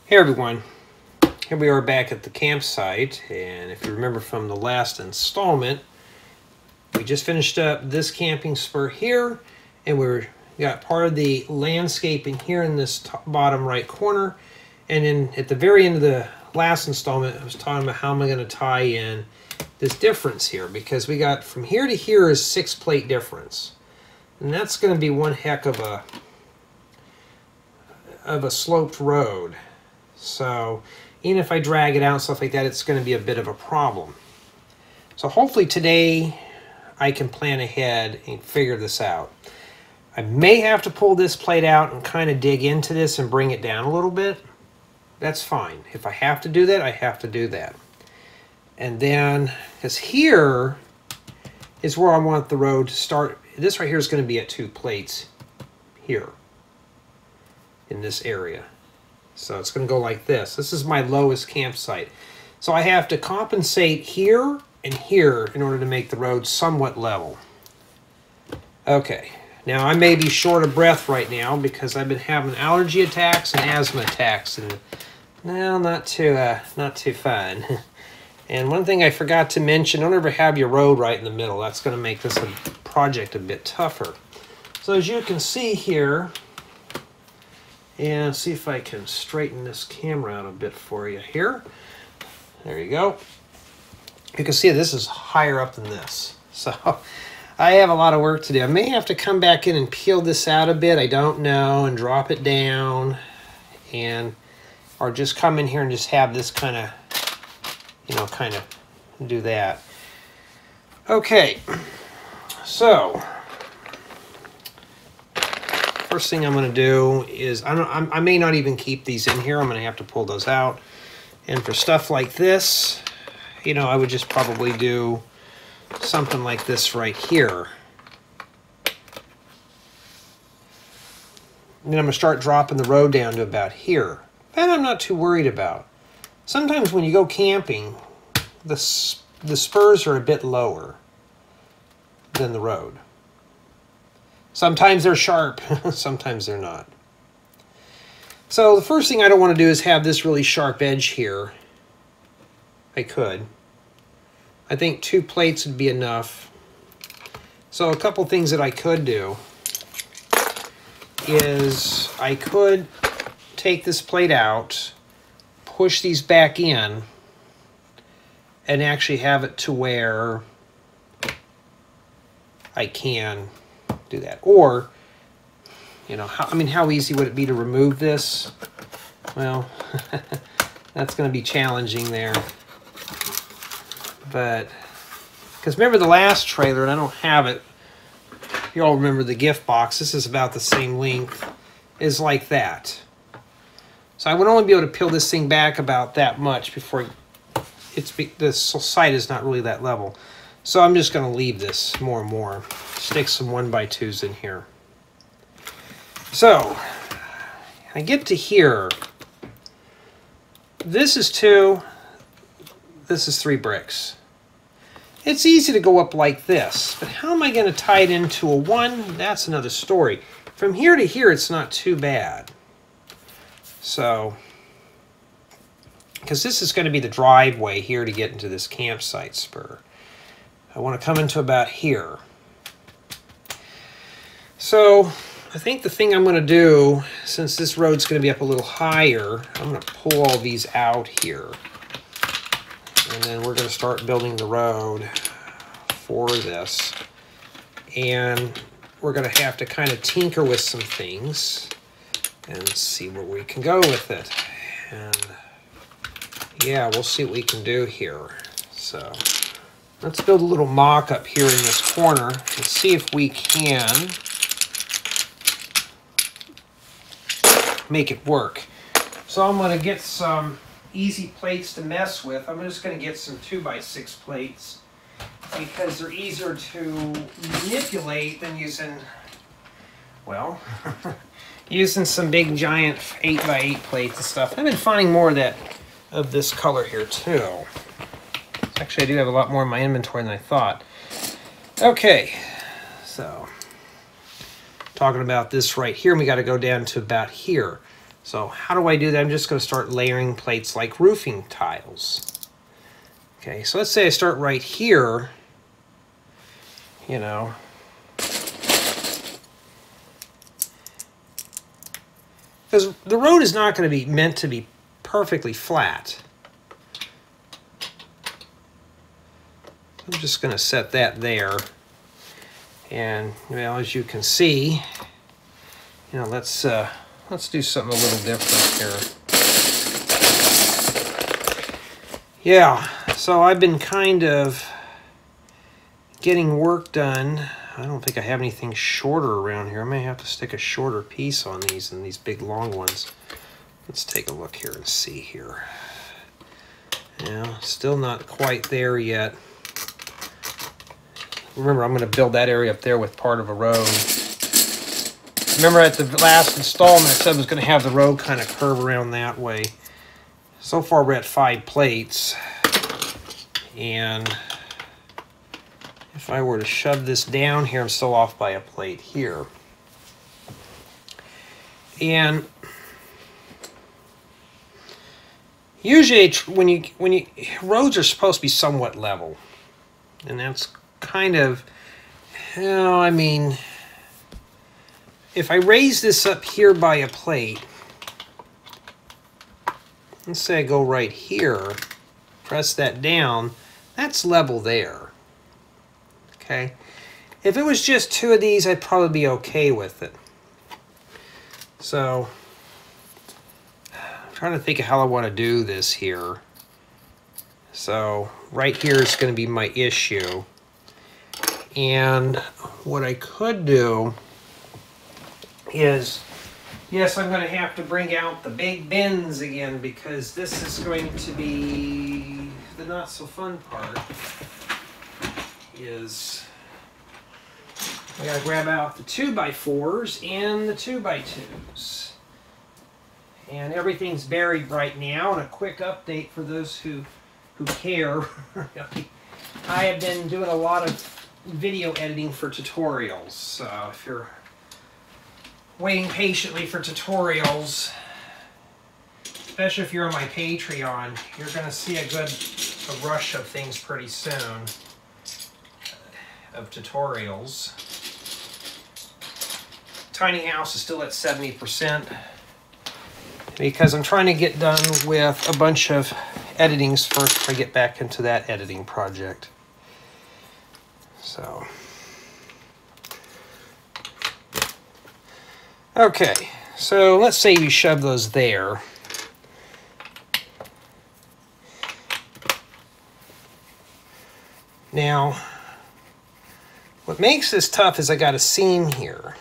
Hey everyone, here we are back at the campsite, and if you remember from the last installment, we just finished up this camping spur here, and we got part of the landscaping here in this bottom right corner, and then at the very end of the last installment I was talking about how am I going to tie in this difference here, because we got from here to here is 6 plate difference, and that's going to be one heck of a sloped road. So even if I drag it out and stuff like that, it's going to be a bit of a problem. So hopefully today I can plan ahead and figure this out. I may have to pull this plate out and kind of dig into this and bring it down a little bit. That's fine. If I have to do that, I have to do that. And then, because here is where I want the road to start. This right here is going to be at 2 plates here in this area. So it's going to go like this. This is my lowest campsite. So I have to compensate here and here in order to make the road somewhat level. Okay, now I may be short of breath right now because I've been having allergy attacks and asthma attacks, and well, not too fun. And one thing I forgot to mention, don't ever have your road right in the middle. That's going to make this project a bit tougher. So as you can see here, and see if I can straighten this camera out a bit for you here. There you go. You can see this is higher up than this. So I have a lot of work to do. I may have to come back in and peel this out a bit. I don't know. And drop it down. Or just come in here and just have this kind of, kind of do that. Okay. So first thing I'm going to do is, I may not even keep these in here. I'm going to have to pull those out. And for stuff like this, I would just probably do something like this right here. And then I'm going to start dropping the road down to about here. That I'm not too worried about. Sometimes when you go camping, the spurs are a bit lower than the road. Sometimes they're sharp, sometimes they're not. So the first thing I don't want to do is have this really sharp edge here. I could. I think 2 plates would be enough. So a couple things that I could do is I could take this plate out, push these back in, and actually have it to where I can do that. Or, how easy would it be to remove this? Well, that's going to be challenging there. But, because remember the last trailer, and I don't have it, you all remember the gift box, this is about the same length, is like that. So I would only be able to peel this thing back about that much before the site is not really that level. So I'm just going to leave this more and more. Stick some 1x2s in here. So I get to here. This is 2. This is 3 bricks. It's easy to go up like this, but how am I going to tie it into a 1? That's another story. From here to here, it's not too bad. So, because this is going to be the driveway here to get into this campsite spur. I want to come into about here. So I think the thing I'm going to do, since this road's going to be up a little higher, I'm going to pull all these out here. And then we're going to start building the road for this. And we're going to have to kind of tinker with some things and see where we can go with it. And yeah, we'll see what we can do here. So let's build a little mock up here in this corner and see if we can make it work. So I'm going to get some easy plates to mess with. I'm just going to get some 2x6 plates because they're easier to manipulate than using, well, using some big giant 8x8 plates and stuff. I've been finding more of this color here too. Actually, I do have a lot more in my inventory than I thought. Okay, so talking about this right here, and we got to go down to about here. So how do I do that? I'm just going to start layering plates like roofing tiles. Okay, so let's say I start right here, you know. Because the road is not going to be meant to be perfectly flat. I'm just going to set that there. And, well, as you can see, you know, let's do something a little different here. Yeah, so I've been kind of getting work done. I don't think I have anything shorter around here. I may have to stick a shorter piece on these than these big long ones. Let's take a look here and see here. Yeah, still not quite there yet. Remember, I'm going to build that area up there with part of a road. Remember at the last installment, I said I was going to have the road kind of curve around that way. So far, we're at 5 plates. And if I were to shove this down here, I'm still off by a plate here. And usually, when roads are supposed to be somewhat level, and that's kind of, you know, I mean, if I raise this up here by a plate, let's say I go right here, press that down, that's level there. Okay, if it was just 2 of these, I'd probably be okay with it. So I'm trying to think of how I want to do this here. So right here is going to be my issue. And what I could do is, yes, I'm going to have to bring out the big bins again, because this is going to be the not so fun part. Is I got to grab out the 2x4s and the 2x2s. And everything's buried right now. And a quick update for those who care. I have been doing a lot of video editing for tutorials. So if you're waiting patiently for tutorials, especially if you're on my Patreon, you're going to see a rush of things pretty soon, of tutorials. Tiny house is still at 70% because I'm trying to get done with a bunch of editings first before I get back into that editing project. So, okay, so let's say you shove those there. Now, what makes this tough is I got a seam here.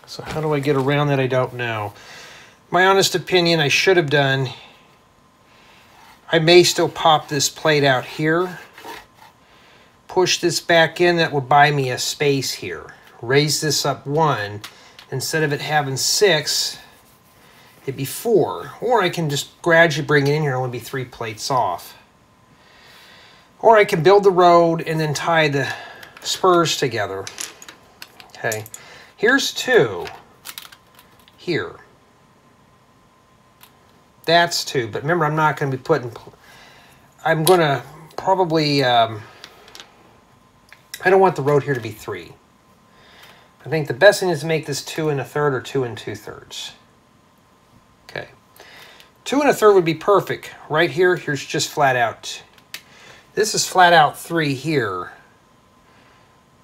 So how do I get around that? I don't know. My honest opinion, I should have done, I may still pop this plate out here, push this back in, that would buy me a space here. Raise this up 1, instead of it having 6, it'd be 4. Or I can just gradually bring it in here and only be 3 plates off. Or I can build the road and then tie the spurs together. Okay, here's 2 here. That's 2, but remember, I'm not going to be putting, I'm going to probably, I don't want the road here to be 3. I think the best thing is to make this 2 1/3 or 2 2/3. Okay. 2 1/3 would be perfect. Right here, here's just flat out. This is flat out 3 here.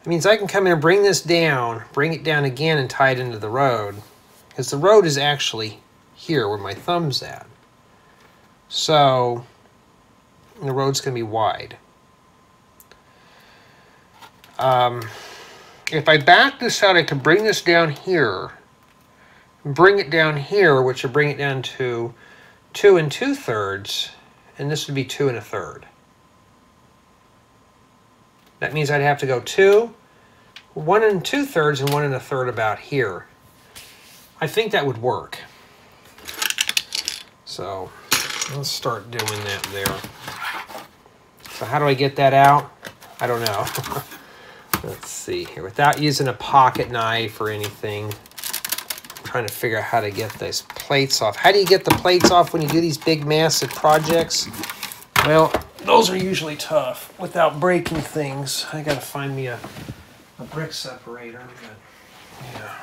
It means I can come in and bring this down, bring it down again and tie it into the road. Because the road is actually here where my thumb's at. So the road's going to be wide. If I back this out, I can bring this down here, bring it down here, which would bring it down to 2 2/3, and this would be 2 1/3. That means I'd have to go 2, 1 2/3, and 1 1/3 about here. I think that would work. So let's start doing that there. So how do I get that out? I don't know. Let's see here, without using a pocket knife or anything, I'm trying to figure out how to get these plates off. How do you get the plates off when you do these big massive projects? Well, those are usually tough without breaking things. I gotta find me a brick separator, but yeah.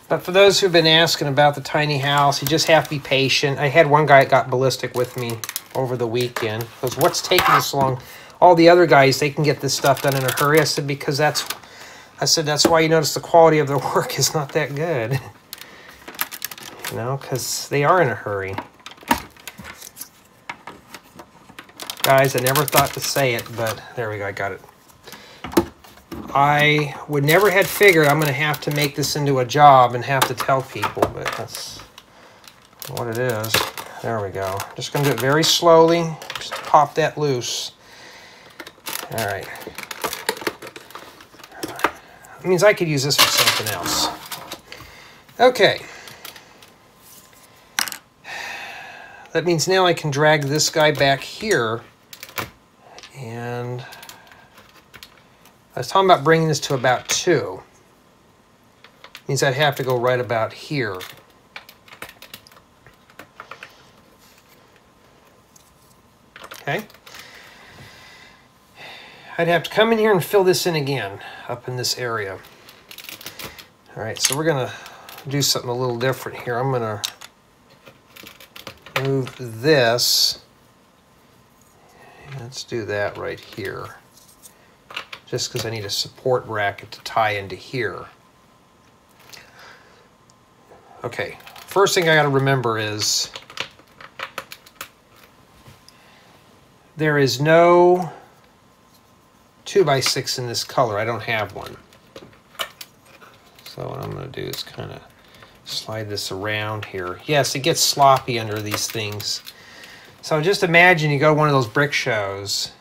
But for those who've been asking about the tiny house, you just have to be patient. I had one guy that got ballistic with me over the weekend. Goes, what's taking this long? All the other guys, they can get this stuff done in a hurry. I said, because that's why you notice the quality of their work is not that good. You know, because they are in a hurry. Guys, I never thought to say it, but there we go, I got it. I would never had figured I'm going to have to make this into a job and have to tell people, but that's what it is. There we go. Just going to do it very slowly, just to pop that loose. All right. That means I could use this for something else. Okay. That means now I can drag this guy back here. And I was talking about bringing this to about 2. Means I'd have to go right about here. Okay. I'd have to come in here and fill this in again up in this area. All right, so we're gonna do something a little different here. I'm gonna move this. Let's do that right here. Just because I need a support bracket to tie into here. Okay, first thing I gotta remember is there is no 2x6 in this color. I don't have one. So what I'm going to do is kind of slide this around here. Yes, it gets sloppy under these things. So just imagine you go to one of those brick shows.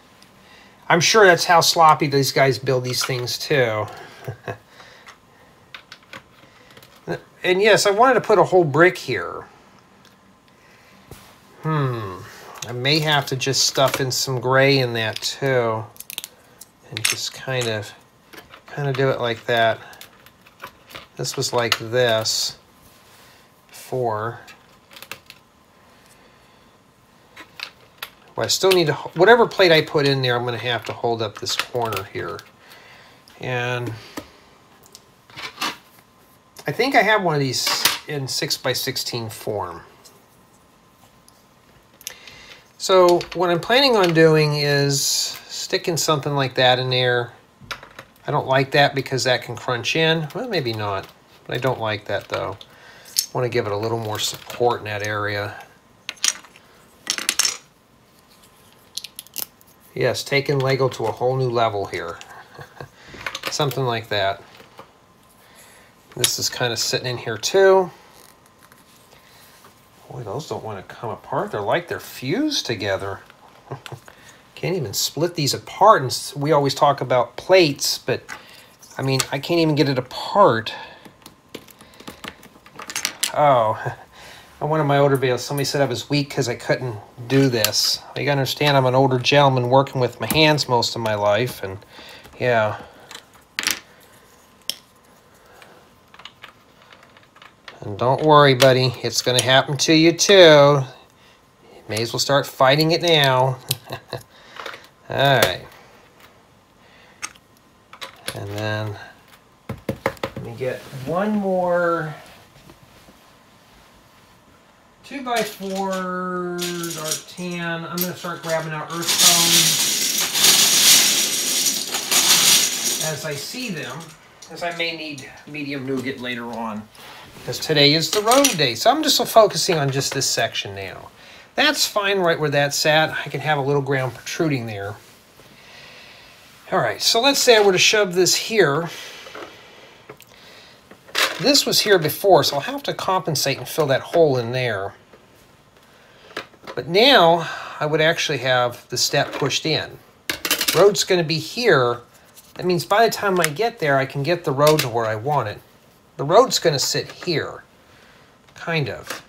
I'm sure that's how sloppy these guys build these things too. And yes, I wanted to put a whole brick here. I may have to just stuff in some gray in that too. And just kind of do it like that. This was like this before. Well, I still need to, whatever plate I put in there, I'm going to have to hold up this corner here. And I think I have one of these in 6x16 form. So what I'm planning on doing is sticking something like that in there. I don't like that because that can crunch in. Well, maybe not. But I don't like that though. I want to give it a little more support in that area. Yes, taking Lego to a whole new level here. Something like that. This is kind of sitting in here too. Boy, those don't want to come apart. They're like they're fused together. Can't even split these apart. And we always talk about plates, but I mean, I can't even get it apart. Oh, on one of my older videos, somebody said I was weak because I couldn't do this. You gotta understand, I'm an older gentleman working with my hands most of my life, and yeah. And don't worry, buddy, it's gonna happen to you too. You may as well start fighting it now. All right. And then let me get one more 2x4 dark tan. I'm going to start grabbing out earth tones as I see them, as I may need medium nougat later on, because today is the road day. So I'm just focusing on just this section now. That's fine right where that's at. I can have a little ground protruding there. All right, so let's say I were to shove this here. This was here before, so I'll have to compensate and fill that hole in there. But now I would actually have the step pushed in. Road's going to be here. That means by the time I get there, I can get the road to where I want it. The road's going to sit here, kind of.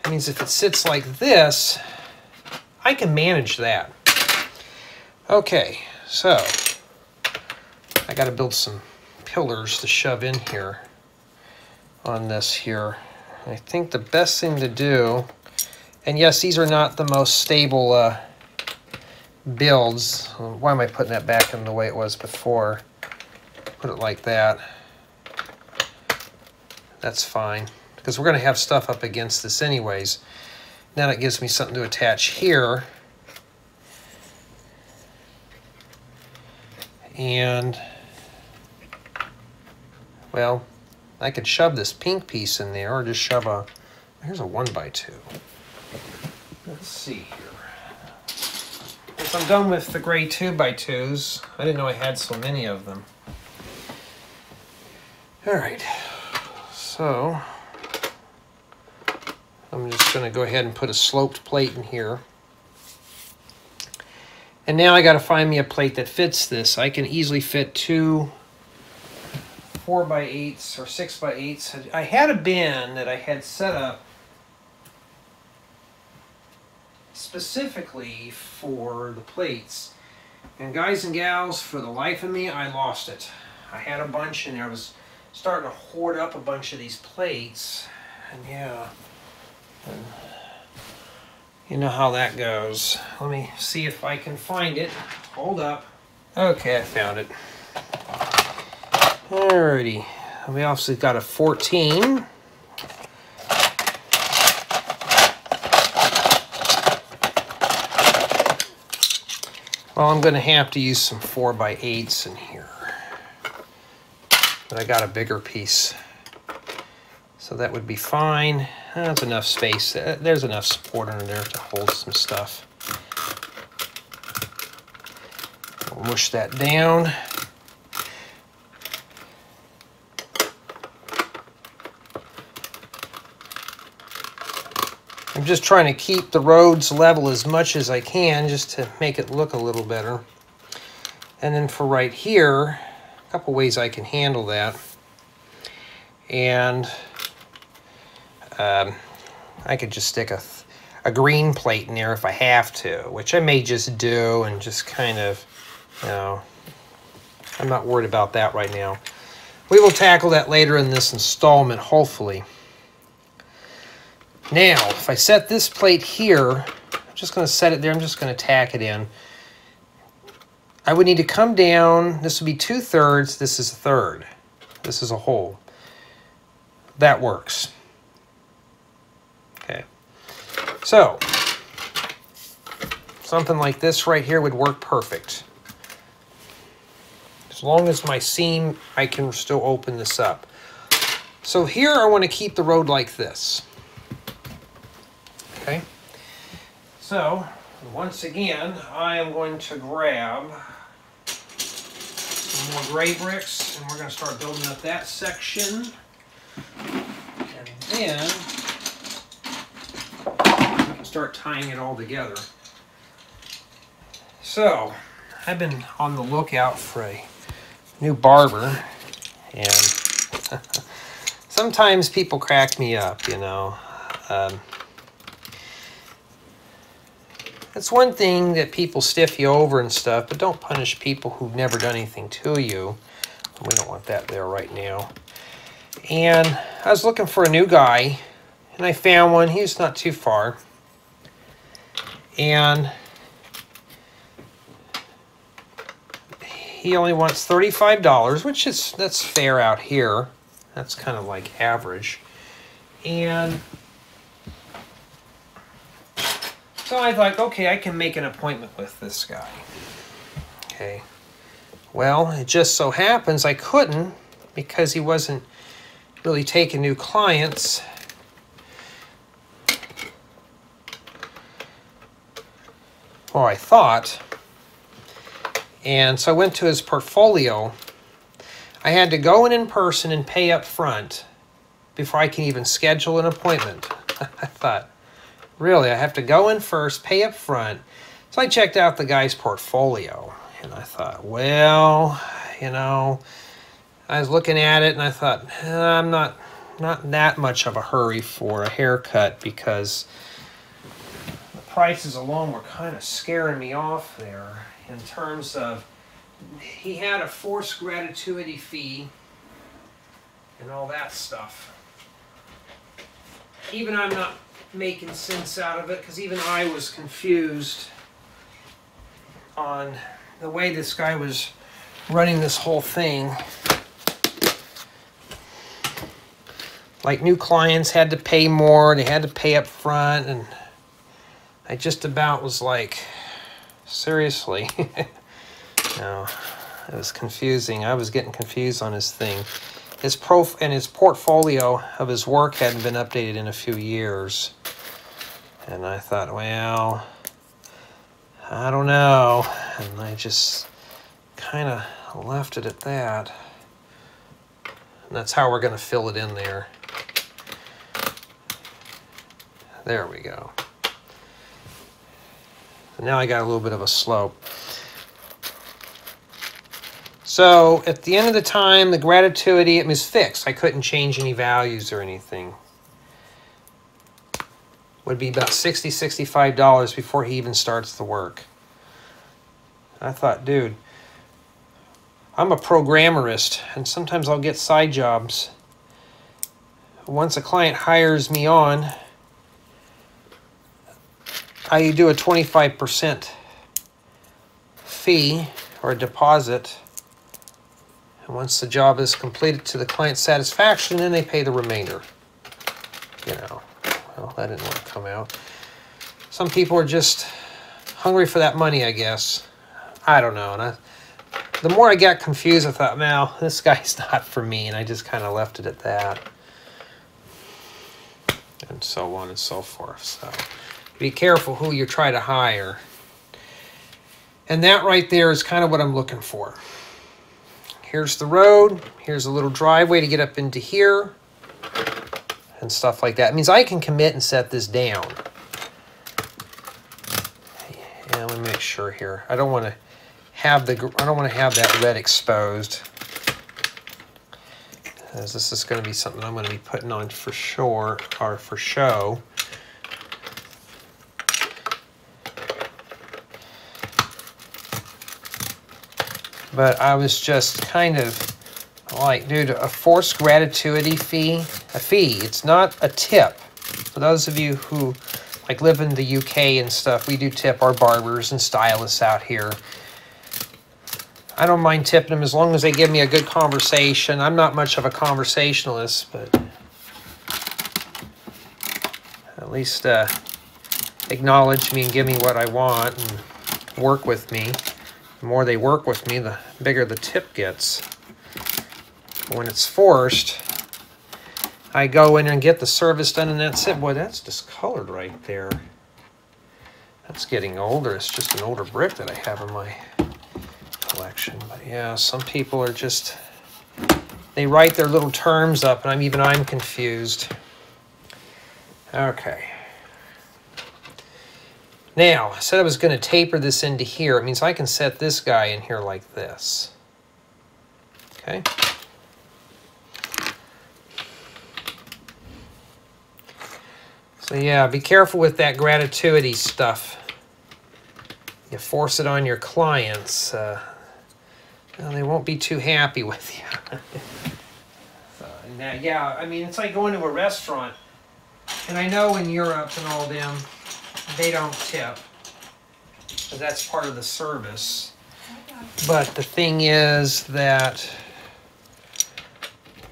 That means if it sits like this, I can manage that. Okay, so I got to build some pillars to shove in here on this here. I think the best thing to do, and yes, these are not the most stable builds. Why am I putting that back in the way it was before? Put it like that. That's fine, because we're going to have stuff up against this anyways. Now that gives me something to attach here. And, well, I could shove this pink piece in there, or just shove a, here's a 1x2. Let's see here. Once I'm done with the gray 2x2s, I didn't know I had so many of them. All right, so I'm just going to go ahead and put a sloped plate in here. And now I got to find me a plate that fits this. I can easily fit two 4x8s or 6x8s. I had a bin that I had set up specifically for the plates. And guys and gals, for the life of me, I lost it. I had a bunch in there. I was starting to hoard up a bunch of these plates. And yeah, you know how that goes. Let me see if I can find it. Hold up. Okay, I found it. Alrighty. We also got a 14. Well, I'm going to have to use some 4x8s in here. But I got a bigger piece. So that would be fine. That's enough space. There's enough support under there to hold some stuff. We'll mush that down. I'm just trying to keep the roads level as much as I can just to make it look a little better. And then for right here, a couple ways I can handle that. And I could just stick a green plate in there if I have to, which I may just do and just kind of, you know, I'm not worried about that right now. We will tackle that later in this installment, hopefully. Now, if I set this plate here, I'm just going to set it there, I'm just going to tack it in. I would need to come down, this would be 2/3, this is 1/3. This is a hole. That works. Okay. So, something like this right here would work perfect. As long as my seam, I can still open this up. So here I want to keep the road like this. Okay. So, once again, I am going to grab some more gray bricks, and we're going to start building up that section. And then we can start tying it all together. So, I've been on the lookout for a new barber, and sometimes people crack me up, you know. It's one thing that people stiff you over and stuff, but don't punish people who've never done anything to you. We don't want that there right now. And I was looking for a new guy, and I found one. He's not too far. And he only wants $35, which is, that's fair out here. That's kind of like average. And so I thought, okay, I can make an appointment with this guy. Okay. Well, it just so happens I couldn't because he wasn't really taking new clients. Or I thought. And so I went to his portfolio. I had to go in person and pay up front before I can even schedule an appointment. I thought, really, I have to go in first, pay up front. So I checked out the guy's portfolio, and I thought, well, you know, I was looking at it, and I thought, I'm not that much of a hurry for a haircut because the prices alone were kind of scaring me off there in terms of he had a forced gratuity fee and all that stuff. Even I'm not making sense out of it, because even I was confused on the way this guy was running this whole thing. Like, new clients had to pay more, they had to pay up front, and I just about was like, seriously? No, it was confusing. I was getting confused on his thing. His portfolio of his work hadn't been updated in a few years. And I thought, well, I don't know. And I just kind of left it at that. And that's how we're going to fill it in there. There we go. And now I got a little bit of a slope. So at the end of the time, the gratuity, it was fixed. I couldn't change any values or anything. Would be about $60, $65 before he even starts the work. I thought, dude, I'm a programmerist, and sometimes I'll get side jobs. Once a client hires me on, I do a 25% fee or a deposit. And once the job is completed to the client's satisfaction, then they pay the remainder. You know, well, that didn't want to come out. Some people are just hungry for that money, I guess. I don't know. And the more I got confused, I thought, well, this guy's not for me. And I just kind of left it at that. And so on and so forth. So be careful who you try to hire. And that right there is kind of what I'm looking for. Here's the road. Here's a little driveway to get up into here. And stuff like that. It means I can commit and set this down. Yeah, let me make sure here. I don't want to have that red exposed, as this is going to be something I'm going to be putting on for sure, or for show. But I was just kind of like, dude, a forced gratuity fee, it's not a tip. For those of you who like live in the UK and stuff, we do tip our barbers and stylists out here. I don't mind tipping them as long as they give me a good conversation. I'm not much of a conversationalist, but at least acknowledge me and give me what I want and work with me. The more they work with me, the bigger the tip gets. When it's forced, I go in and get the service done, and that's it. Boy, that's discolored right there. That's getting older. It's just an older brick that I have in my collection. But yeah, some people are just, they write their little terms up, and I'm confused. Okay. Now, I said I was going to taper this into here. It means I can set this guy in here like this. Okay. So yeah, be careful with that gratuity stuff. You force it on your clients, well, they won't be too happy with you. Now, yeah, I mean, it's like going to a restaurant. And I know in Europe and all them, they don't tip. But that's part of the service. But the thing is that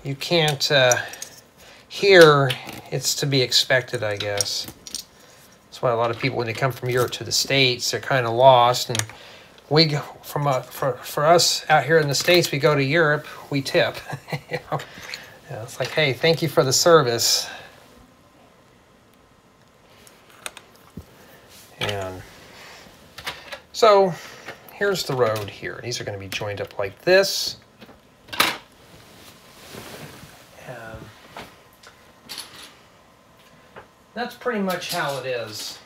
you can't, here, it's to be expected, I guess. That's why a lot of people, when they come from Europe to the States, they're kind of lost. And we go for us out here in the States, we go to Europe, we tip. You know? Yeah, it's like, hey, thank you for the service. And so here's the road here. These are going to be joined up like this. That's pretty much how it is.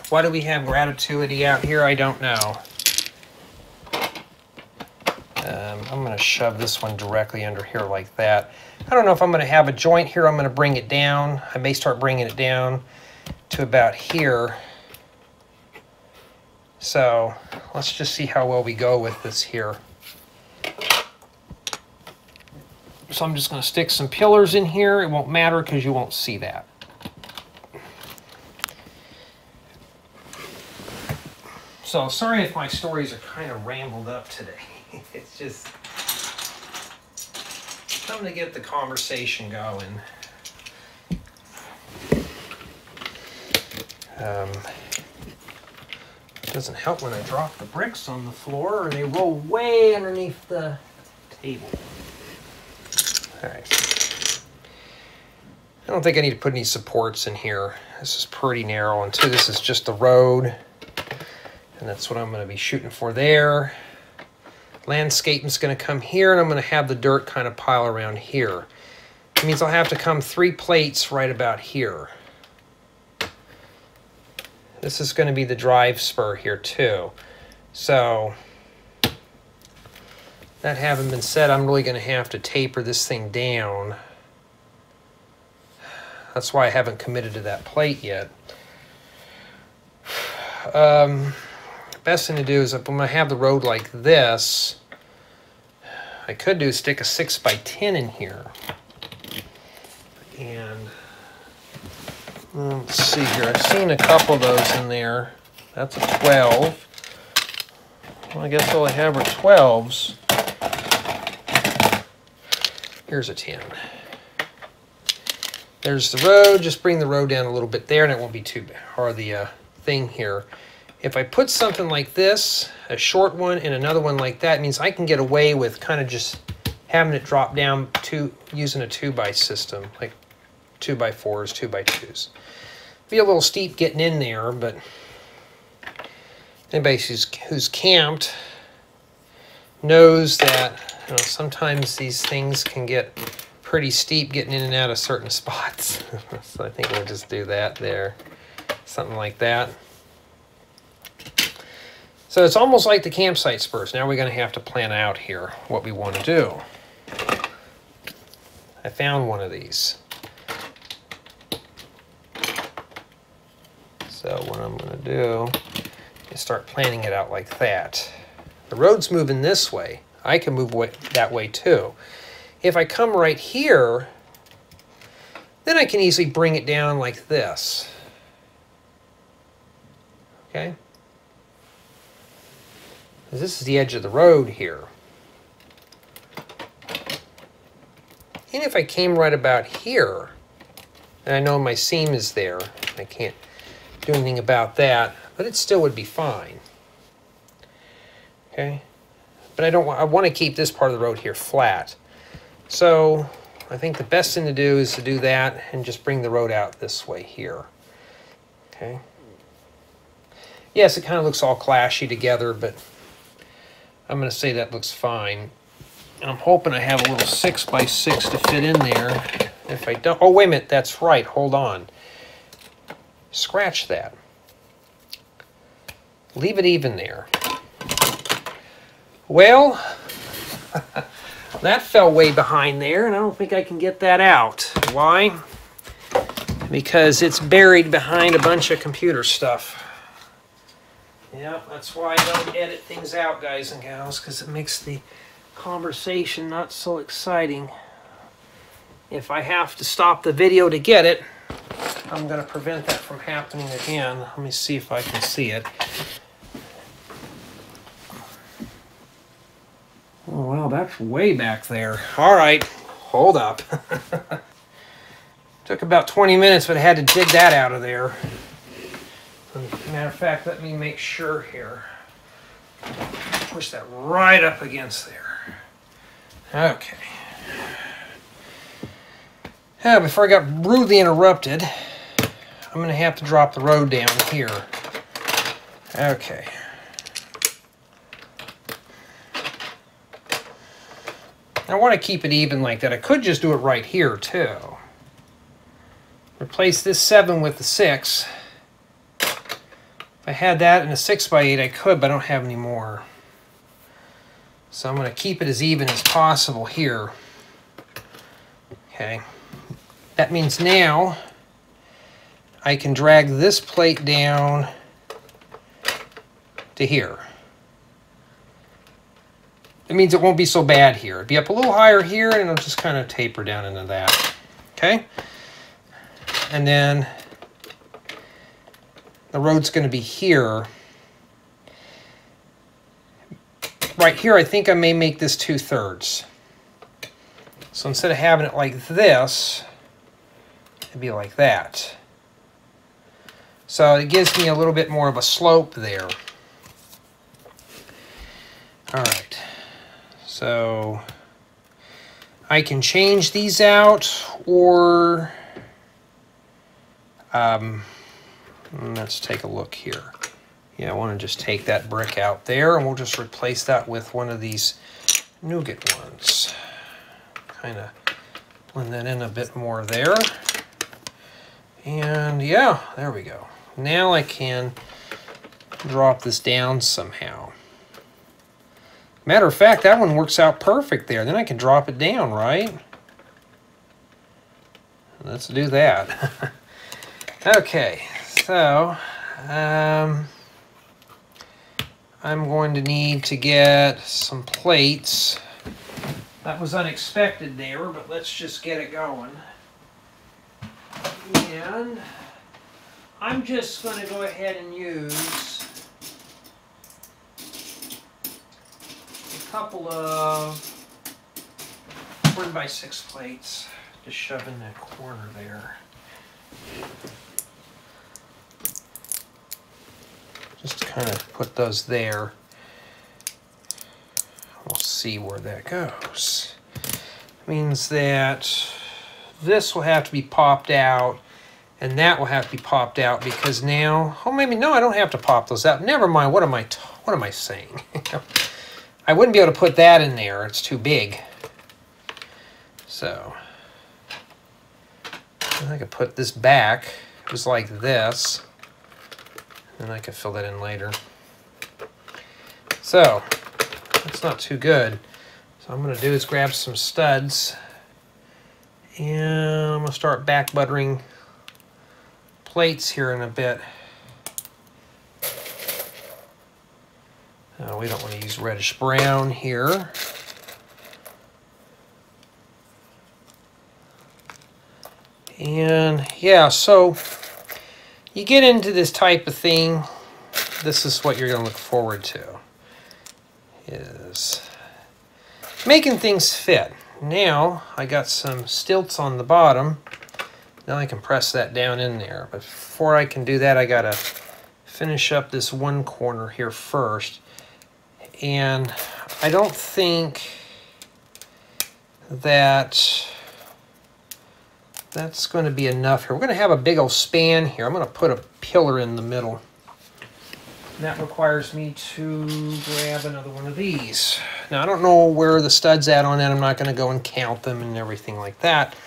Why do we have gratuity out here? I don't know. I'm going to shove this one directly under here like that. I don't know if I'm going to have a joint here. I'm going to bring it down. I may start bringing it down to about here. So let's just see how well we go with this here. So I'm just going to stick some pillars in here. It won't matter because you won't see that. So sorry if my stories are kind of rambled up today. It's just something to get the conversation going. It doesn't help when I drop the bricks on the floor or they roll way underneath the table. All right. I don't think I need to put any supports in here. This is pretty narrow, and two, this is just the road. And that's what I'm going to be shooting for there. Landscaping's going to come here, and I'm going to have the dirt kind of pile around here. It means I'll have to come 3 plates right about here. This is going to be the drive spur here too. So that having been said, I'm really going to have to taper this thing down. That's why I haven't committed to that plate yet. Best thing to do is if I'm going to have the road like this, I could do is stick a 6x10 in here. And let's see here. I've seen a couple of those in there. That's a 12. Well, I guess all I have are 12s. Here's a 10. There's the road. Just bring the road down a little bit there, and it won't be too bad. Or the thing here. If I put something like this, a short one, and another one like that, it means I can get away with kind of just having it drop down to using a 2x system, like 2x4s, 2x2s. Be a little steep getting in there, but anybody who's camped knows that sometimes these things can get pretty steep getting in and out of certain spots. So I think we'll just do that there, something like that. So it's almost like the campsite spurs. Now we're going to have to plan out here what we want to do. I found one of these. So what I'm going to do is start planning it out like that. The road's moving this way. I can move that way too. If I come right here, then I can easily bring it down like this. Okay? This is the edge of the road here. And if I came right about here, and I know my seam is there, I can't do anything about that, but it still would be fine. Okay? But I want to keep this part of the road here flat. So I think the best thing to do is to do that and just bring the road out this way here. Okay? Yes, it kind of looks all clashy together, but I'm going to say that looks fine. And I'm hoping I have a little 6x6 to fit in there. If I don't, oh wait a minute, that's right, hold on. Scratch that. Leave it even there. Well, that fell way behind there, and I don't think I can get that out. Why? Because it's buried behind a bunch of computer stuff. Yeah, that's why I don't edit things out, guys and gals, because it makes the conversation not so exciting. If I have to stop the video to get it, I'm going to prevent that from happening again. Let me see if I can see it. Oh, wow, that's way back there. All right, hold up. Took about 20 minutes, but I had to dig that out of there. Matter of fact, let me make sure here. Push that right up against there. Okay. Now, before I got rudely interrupted, I'm going to have to drop the road down here. Okay. I want to keep it even like that. I could just do it right here, too. Replace this 7 with the 6. If I had that in a 6x8, I could, but I don't have any more. So I'm going to keep it as even as possible here. Okay. That means now I can drag this plate down to here. It means it won't be so bad here. It'll be up a little higher here, and it'll just kind of taper down into that. Okay? And then the road's going to be here. Right here, I think I may make this 2/3. So instead of having it like this, it'd be like that. So it gives me a little bit more of a slope there. All right. So I can change these out, or let's take a look here. Yeah, I want to just take that brick out there, and we'll just replace that with one of these nougat ones. Kind of blend that in a bit more there. And yeah, there we go. Now I can drop this down somehow. Matter of fact, that one works out perfect there. Then I can drop it down, right? Let's do that. Okay, so I'm going to need to get some plates. That was unexpected there, but let's just get it going. And I'm just going to go ahead and use a couple of 4x6 plates to shove in that corner there. Just kind of put those there. We'll see where that goes. Means that this will have to be popped out, and that will have to be popped out, because now, oh, maybe no, I don't have to pop those out. Never mind. What am I saying? I wouldn't be able to put that in there. It's too big. So I could put this back just like this, and I can fill that in later. So that's not too good. So what I'm going to do is grab some studs, and I'm going to start back buttering plates here in a bit. We don't want to use reddish brown here. And yeah, so you get into this type of thing, this is what you're going to look forward to, is making things fit. Now I got some stilts on the bottom. Now I can press that down in there. But before I can do that, I got to finish up this one corner here first. And I don't think that that's going to be enough here. We're going to have a big old span here. I'm going to put a pillar in the middle. And that requires me to grab another one of these. Now, I don't know where the stud's at on that. I'm not going to go and count them and everything like that.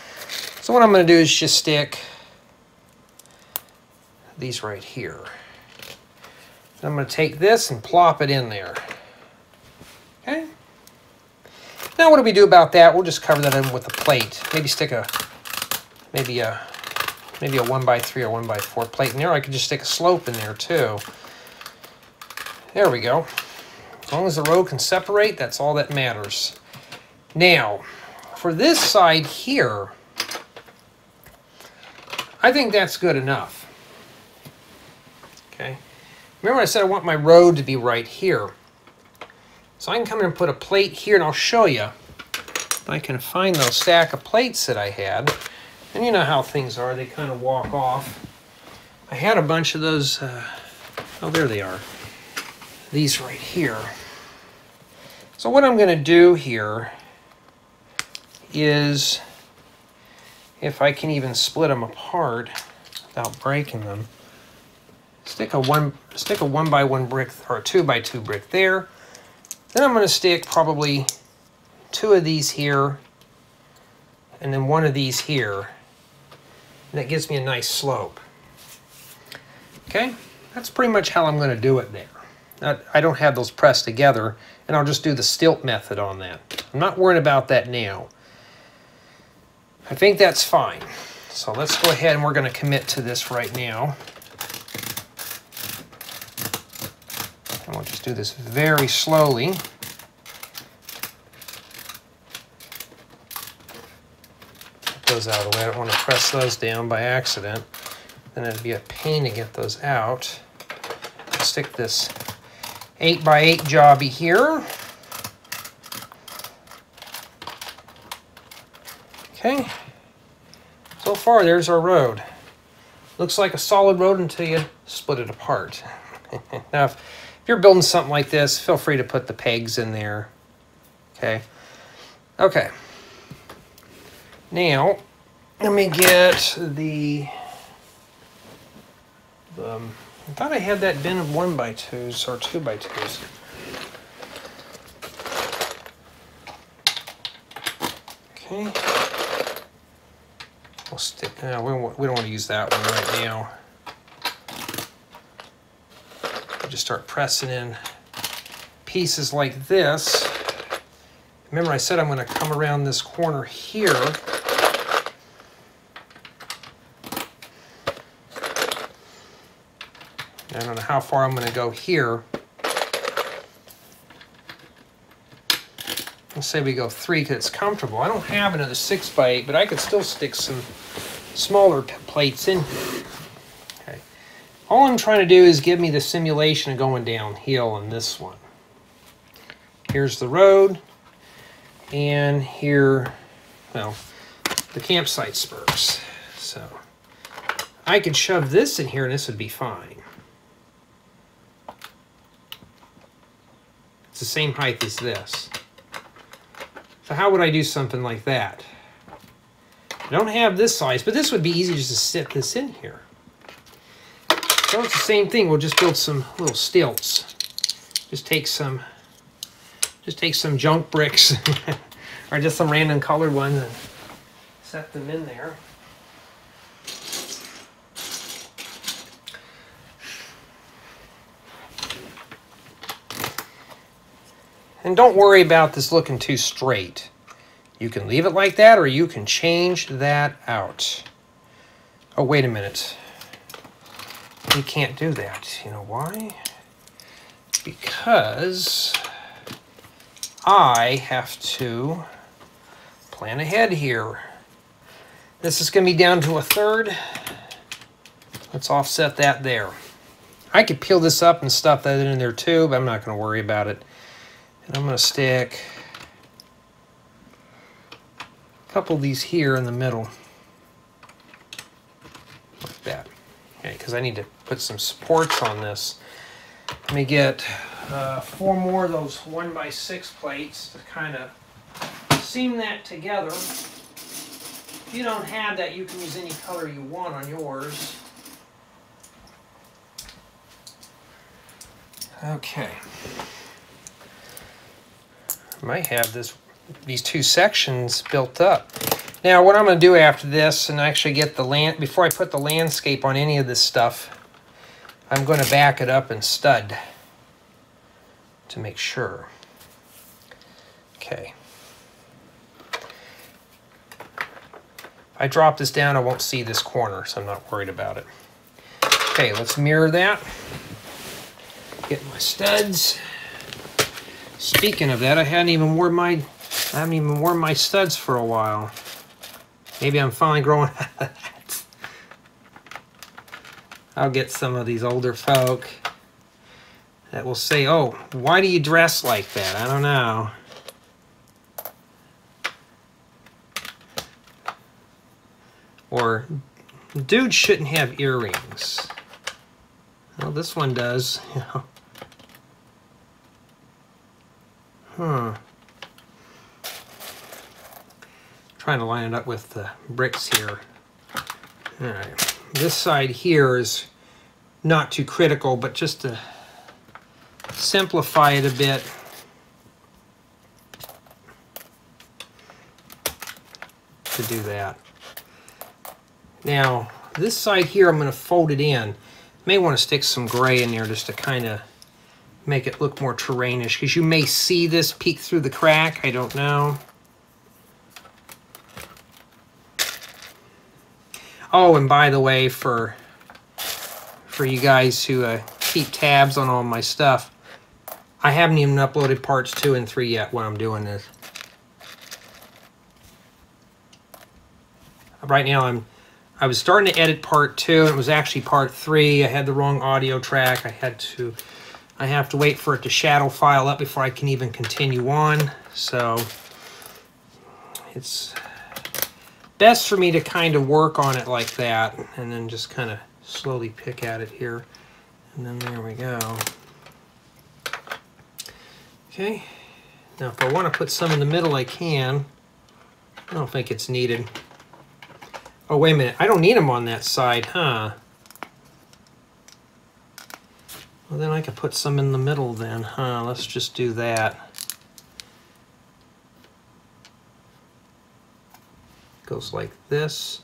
So what I'm going to do is just stick these right here. I'm going to take this and plop it in there. Okay. Now what do we do about that? We'll just cover that in with a plate. Maybe stick a maybe a 1x3 or 1x4 plate in there. I could just stick a slope in there too. There we go. As long as the road can separate, that's all that matters. Now, for this side here, I think that's good enough. Okay. Remember I said I want my road to be right here. So I can come in and put a plate here, and I'll show you. If I can find those stack of plates that I had. And you know how things are, they kind of walk off. I had a bunch of those, oh, there they are. These right here. So what I'm going to do here is, if I can even split them apart without breaking them, stick a 1x1 brick or a 2x2 brick there. Then I'm going to stick probably 2 of these here and then 1 of these here. And that gives me a nice slope. Okay, that's pretty much how I'm going to do it there. Now, I don't have those pressed together, and I'll just do the stilt method on that. I'm not worried about that now. I think that's fine. So let's go ahead and we're going to commit to this right now. And we'll just do this very slowly. Get those out of the way. I don't want to press those down by accident. Then it'd be a pain to get those out. Stick this 8x8 jobby here. Okay. So far, there's our road. Looks like a solid road until you split it apart. Now, if you're building something like this, feel free to put the pegs in there. Okay. Okay. Now, let me get the I thought I had that bin of 1x2s or 2x2s. Okay. We'll stick. No, we don't want to use that one right now. We'll just start pressing in pieces like this. Remember, I said I'm going to come around this corner here. I don't know how far I'm going to go here. Let's say we go 3 because it's comfortable. I don't have another 6x8, but I could still stick some smaller plates in here. Okay. All I'm trying to do is give me the simulation of going downhill on this one. Here's the road, and here, well, the campsite spurs. So I could shove this in here and this would be fine. It's the same height as this. So how would I do something like that? I don't have this size, but this would be easy just to sit this in here. So it's the same thing. We'll just build some little stilts. Just take some junk bricks or just some random colored ones and set them in there. And don't worry about this looking too straight. You can leave it like that, or you can change that out. Oh, wait a minute. You can't do that. You know why? Because I have to plan ahead here. This is going to be down to 1/3. Let's offset that there. I could peel this up and stuff that in there too, but I'm not going to worry about it. And I'm going to stick a couple of these here in the middle. Like that. Okay, because I need to put some supports on this. Let me get 4 more of those 1x6 plates to kind of seam that together. If you don't have that, you can use any color you want on yours. Okay. I might have these 2 sections built up. Now what I'm going to do after this, and actually get the land, before I put the landscape on any of this stuff, I'm going to back it up and stud to make sure. Okay. If I drop this down, I won't see this corner, so I'm not worried about it. Okay, let's mirror that. Get my studs. Speaking of that, I haven't even worn my studs for a while. Maybe I'm finally growing out of that. I'll get some of these older folk that will say, "Oh, why do you dress like that?" I don't know. Or, dude shouldn't have earrings. Well, this one does, you know. Trying to line it up with the bricks here. Alright. This side here is not too critical, but just to simplify it a bit. To do that. Now, this side here, I'm going to fold it in. May want to stick some gray in there just to kind of make it look more terrainish, because you may see this peek through the crack. I don't know. Oh, and by the way, for you guys who keep tabs on all my stuff, I haven't even uploaded parts 2 and 3 yet when I'm doing this. Right now I was starting to edit part 2 and it was actually part 3. I had the wrong audio track. I have to wait for it to shadow file up before I can even continue on. So it's best for me to kind of work on it like that and then just kind of slowly pick at it here. And then there we go. Okay. Now if I want to put some in the middle, I can. I don't think it's needed. Oh, wait a minute. I don't need them on that side, huh? Well, then I could put some in the middle then, huh? Let's just do that. Goes like this.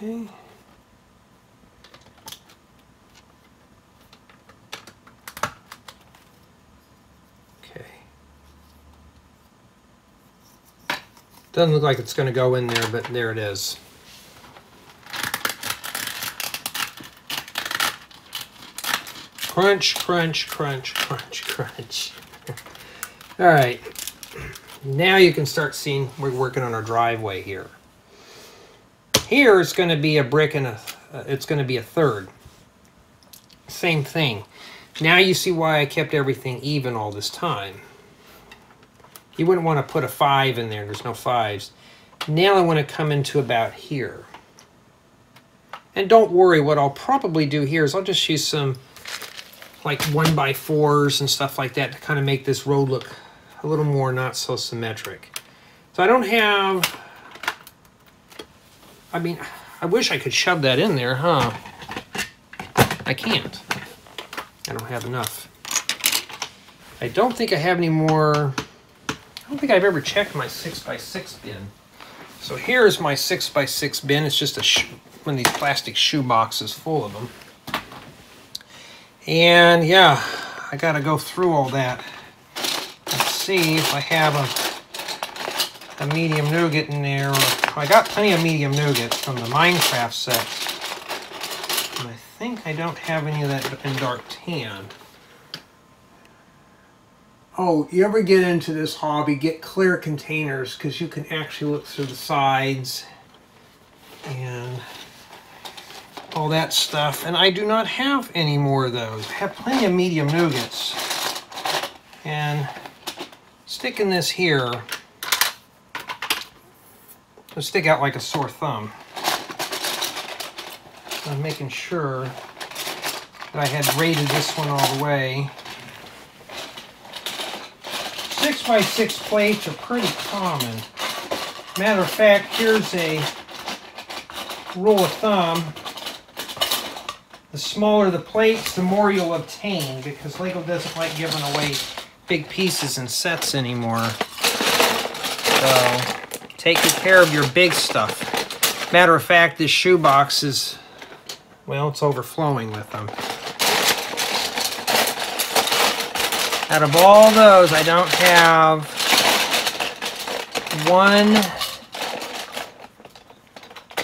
Okay. Doesn't look like it's going to go in there, but there it is. Crunch, crunch, crunch, crunch, crunch. All right. Now you can start seeing we're working on our driveway here. Here it's going to be a brick and it's going to be a third. Same thing. Now you see why I kept everything even all this time. You wouldn't want to put a 5 in there. There's no 5s. Now I want to come into about here. And don't worry, what I'll probably do here is I'll just use some like 1x4s and stuff like that to kind of make this road look a little more not so symmetric. So I don't have... I mean, I wish I could shove that in there, huh? I can't. I don't have enough. I don't think I have any more... I don't think I've ever checked my 6x6 bin. So here's my 6x6 bin. It's just one of these plastic shoe boxes full of them. And yeah, I got to go through all that. Let's see if I have a medium nougat in there. I got plenty of medium nougat from the Minecraft set. And I think I don't have any of that in dark tan. Oh, you ever get into this hobby, get clear containers because you can actually look through the sides and all that stuff. And I do not have any more of those. I have plenty of medium nougats. And sticking this here will stick out like a sore thumb. I'm making sure that I had rated this one all the way. 6x6 plates are pretty common. Matter of fact, here's a rule of thumb. The smaller the plates, the more you'll obtain, because Lego doesn't like giving away big pieces in sets anymore. So, take good care of your big stuff. Matter of fact, this shoebox is, well, it's overflowing with them. Out of all those, I don't have one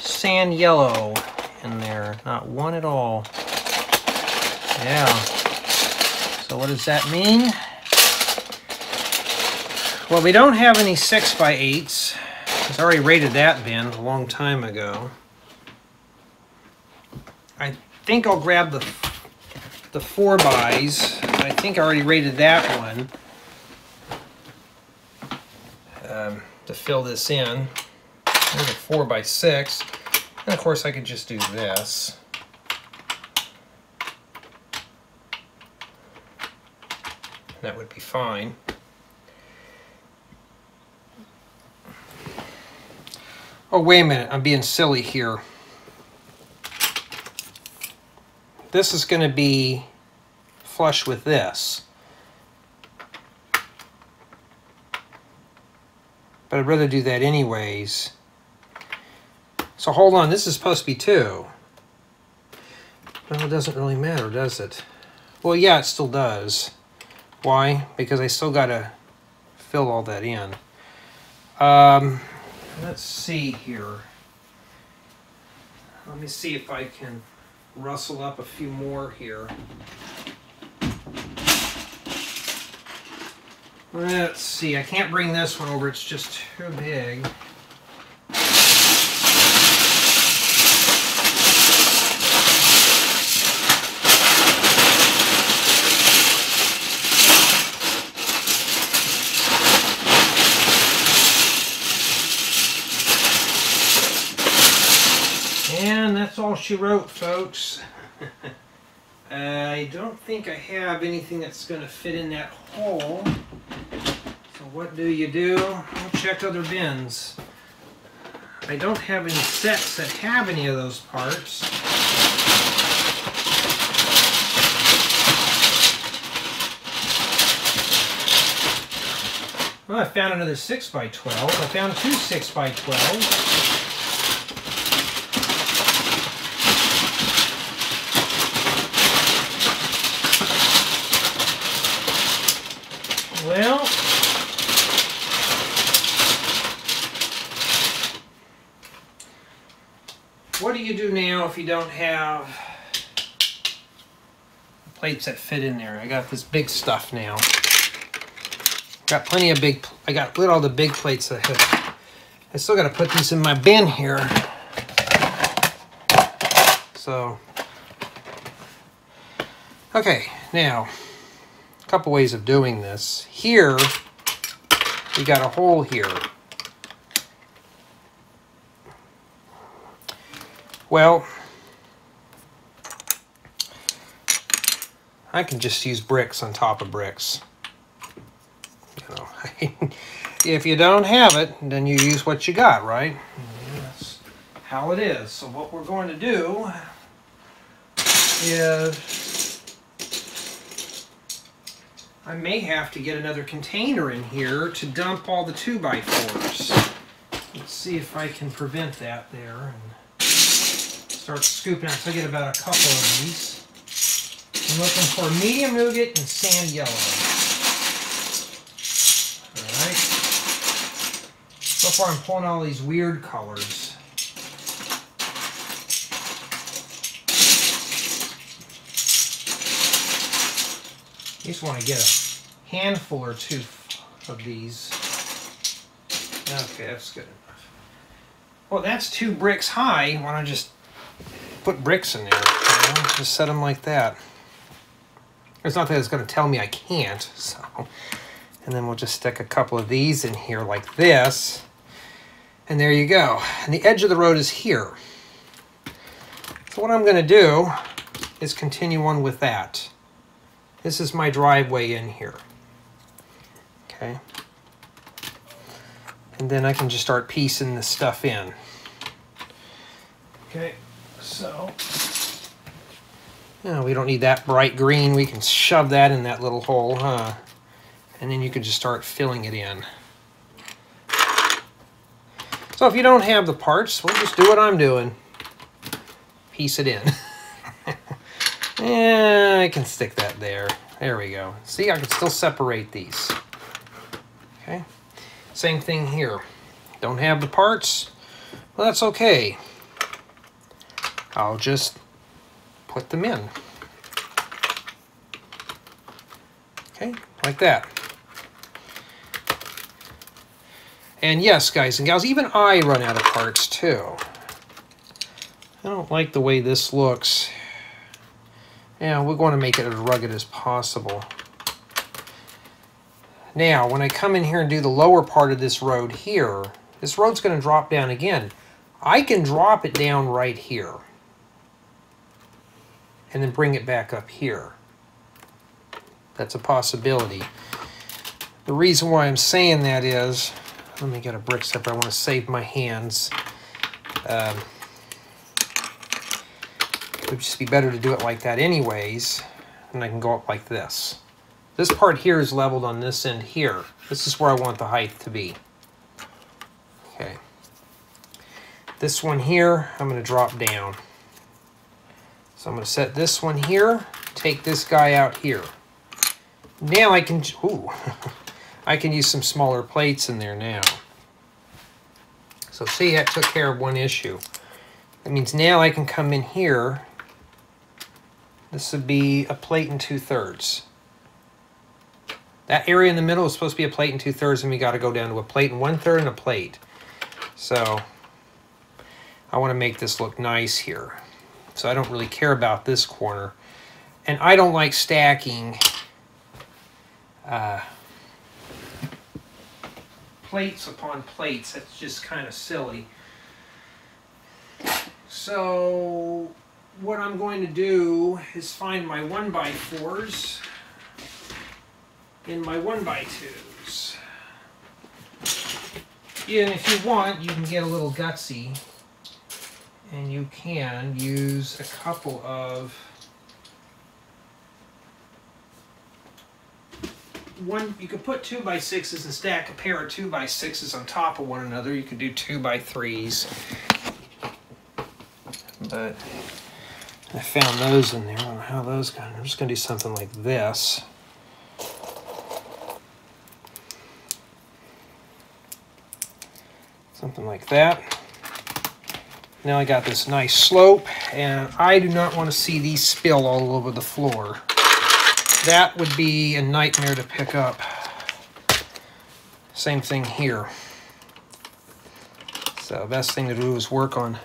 sand yellow in there. Not one at all. Yeah. So what does that mean? Well, we don't have any 6x8s. I already rated that bin a long time ago. I think I'll grab the 4x's. I think I already rated that one to fill this in. There's a 4x6. And of course I could just do this. That would be fine. Oh, wait a minute. I'm being silly here. This is going to be flush with this. But I'd rather do that anyways. So hold on, this is supposed to be 2. Well, it doesn't really matter, does it? Well, yeah, it still does. Why? Because I still got to fill all that in. Let's see here. Let me see if I can rustle up a few more here. Let's see, I can't bring this one over, it's just too big. And that's all she wrote, folks. I don't think I have anything that's going to fit in that hole. So what do? We'll check other bins. I don't have any sets that have any of those parts. Well, I found another 6x12. I found two 6x12s. Well, what do you do now if you don't have plates that fit in there? I got this big stuff now. Got plenty of big, I got rid of all the big plates that I still got to put these in my bin here. So, okay, now, a couple ways of doing this. Here, we got a hole here. Well, I can just use bricks on top of bricks. You know, if you don't have it, then you use what you got, right? That's how it is. So what we're going to do is I may have to get another container in here to dump all the 2x4s. Let's see if I can prevent that there and start scooping out. So I get about a couple of these. I'm looking for medium nougat and sand yellow. Alright. So far I'm pulling all these weird colors. I just want to get a handful or two of these. Okay, that's good enough. Well, that's 2 bricks high. Why don't I just put bricks in there? You know? Just set them like that. It's not that it's going to tell me I can't. So, and then we'll just stick a couple of these in here like this. And there you go. And the edge of the road is here. So what I'm going to do is continue on with that. This is my driveway in here. Okay. And then I can just start piecing this stuff in. Okay, so we don't need that bright green. We can shove that in that little hole, huh? And then you can just start filling it in. So if you don't have the parts, we'll just do what I'm doing. Piece it in. Yeah, I can stick that there. There we go. See, I can still separate these. Okay. Same thing here. Don't have the parts? Well, that's okay. I'll just put them in. Okay, like that. And yes, guys and gals, even I run out of parts too. I don't like the way this looks. Yeah, we're going to make it as rugged as possible. Now, when I come in here and do the lower part of this road here, this road's going to drop down again. I can drop it down right here. And then bring it back up here. That's a possibility. The reason why I'm saying that is, let me get a brick stepper. I want to save my hands. It would just be better to do it like that anyways, and I can go up like this. This part here is leveled on this end here. This is where I want the height to be. Okay. This one here, I'm going to drop down. So I'm going to set this one here, take this guy out here. Now I can, ooh, I can use some smaller plates in there now. So see, that took care of one issue. That means now I can come in here. This would be a plate and 2/3. That area in the middle is supposed to be a plate and 2/3, and we got to go down to a plate and 1/3 and a plate. So I want to make this look nice here. So I don't really care about this corner. And I don't like stacking plates upon plates. That's just kind of silly. So what I'm going to do is find my 1x4s in my 1x2s. And if you want, you can get a little gutsy, and you can use a couple of you could put 2x6s and stack a pair of 2x6s on top of one another. You could do 2x3s, but I found those in there. I don't know how those go. I'm just going to do something like this. Something like that. Now I got this nice slope, and I do not want to see these spill all over the floor. That would be a nightmare to pick up. Same thing here. So best thing to do is work on.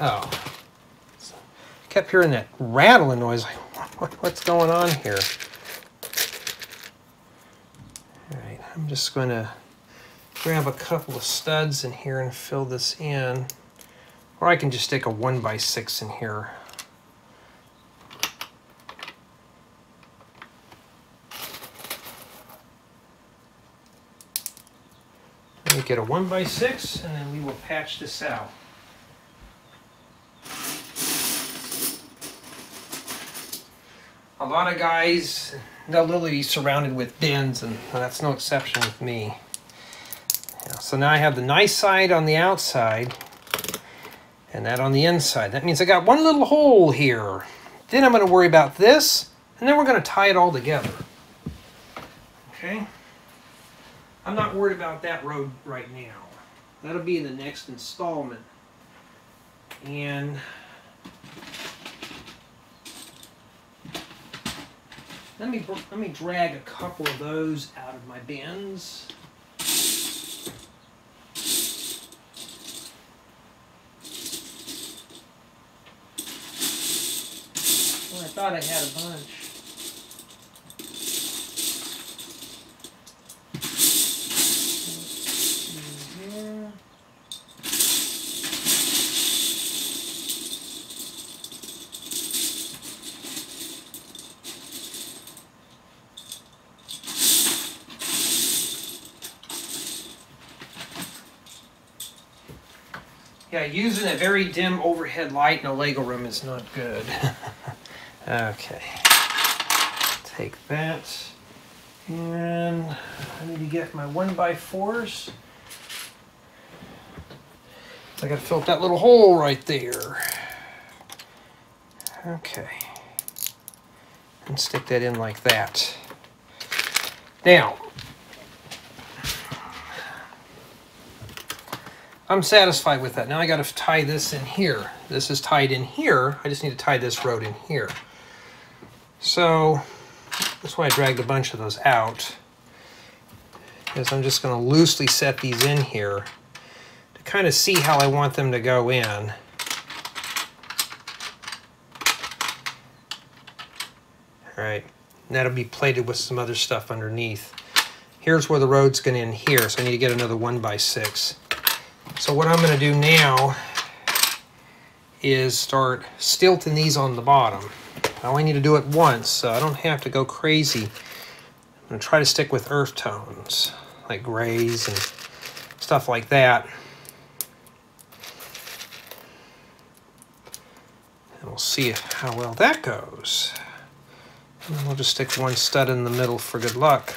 Oh, kept hearing that rattling noise. What's going on here? All right, I'm just going to grab a couple of studs in here and fill this in, or I can just stick a 1x6 in here. Let me get a 1x6, and then we will patch this out. A lot of guys, they'll literally be surrounded with bins, and that's no exception with me. Yeah, so now I have the nice side on the outside, and that on the inside. That means I got one little hole here. Then I'm going to worry about this, and then we're going to tie it all together. Okay? I'm not worried about that road right now. That'll be in the next installment. And let me drag a couple of those out of my bins. Well, I thought I had a bunch. Yeah, using a very dim overhead light in a Lego room is not good. Okay, take that, and I need to get my 1x4s. I gotta fill up that little hole right there. Okay, and stick that in like that. Now, I'm satisfied with that. Now I got to tie this in here. This is tied in here. I just need to tie this road in here. So that's why I dragged a bunch of those out, because I'm just going to loosely set these in here to kind of see how I want them to go in. All right, and that'll be plated with some other stuff underneath. Here's where the road's going to end here, so I need to get another 1x6. So what I'm going to do now is start stilting these on the bottom. I only need to do it once, so I don't have to go crazy. I'm going to try to stick with earth tones, like grays and stuff like that. And we'll see how well that goes. And then we'll just stick one stud in the middle for good luck.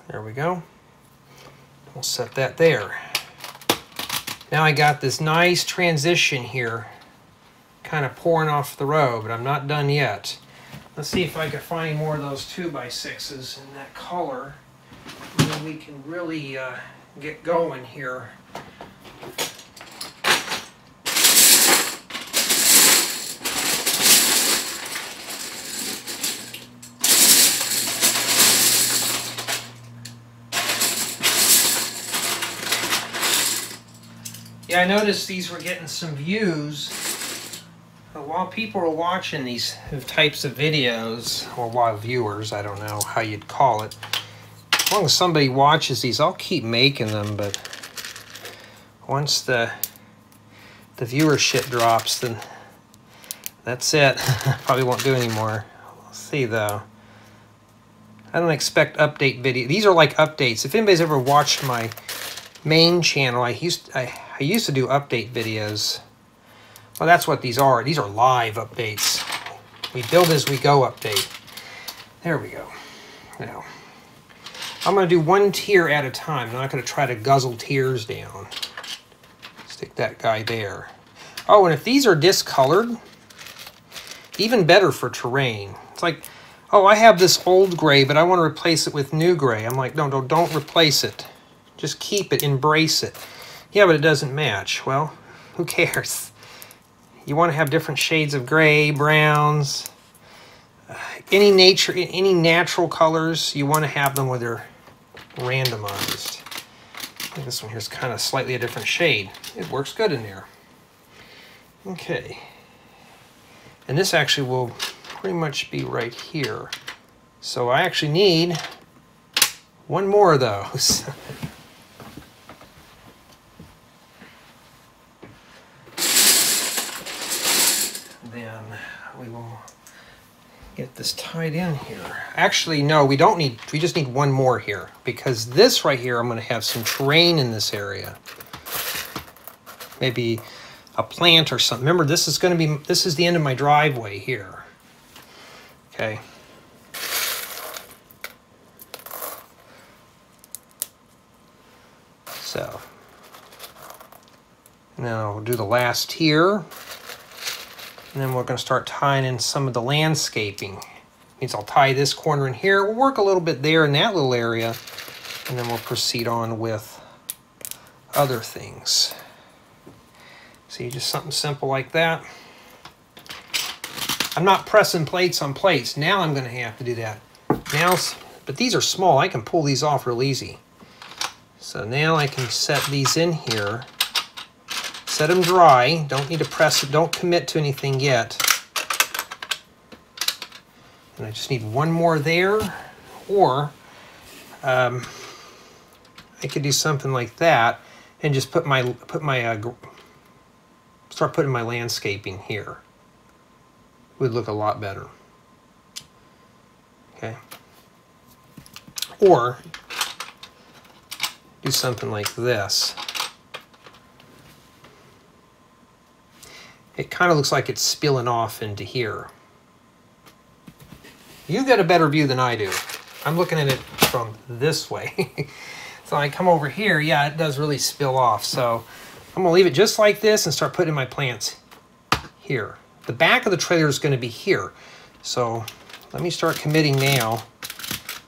There we go. We'll set that there. Now I got this nice transition here, kind of pouring off the road, but I'm not done yet. Let's see if I can find any more of those 2x6s in that color. And then we can really get going here. Yeah, I noticed these were getting some views. While people are watching these types of videos, or while viewers, I don't know how you'd call it. As long as somebody watches these, I'll keep making them, but once the viewership drops, then that's it. Probably won't do any more. We'll see though. I don't expect update video. These are like updates. If anybody's ever watched my main channel, I used to do update videos. Well, that's what these are. These are live updates. We build as we go update. There we go. Now, I'm going to do one tier at a time. I'm not going to try to guzzle tiers down. Stick that guy there. Oh, and if these are discolored, even better for terrain. It's like, oh, I have this old gray, but I want to replace it with new gray. I'm like, no, don't replace it. Just keep it, embrace it. Yeah, but it doesn't match. Well, who cares? You want to have different shades of gray, browns, any natural colors, you want to have them where they're randomized. I think this one here is kind of slightly a different shade. It works good in there. Okay. And this actually will pretty much be right here. So I actually need one more of those. Then we will get this tied in here. Actually, no, we don't need, we just need one more here, because this right here, I'm going to have some terrain in this area. Maybe a plant or something. Remember, this is going to be, this is the end of my driveway here. Okay. So, now we'll do the last tier. And then we're going to start tying in some of the landscaping. Means I'll tie this corner in here. We'll work a little bit there in that little area. And then we'll proceed on with other things. See, just something simple like that. I'm not pressing plates on plates. Now I'm going to have to do that. Now, but these are small. I can pull these off real easy. So now I can set these in here. Set them dry. Don't need to press it. Don't commit to anything yet. And I just need one more there. Or I could do something like that and just start putting my landscaping here. Would look a lot better. Okay. Or do something like this. It kind of looks like it's spilling off into here. You get a better view than I do. I'm looking at it from this way. So I come over here, yeah, it does really spill off. So I'm gonna leave it just like this and start putting my plants here. The back of the trailer is gonna be here. So let me start committing now.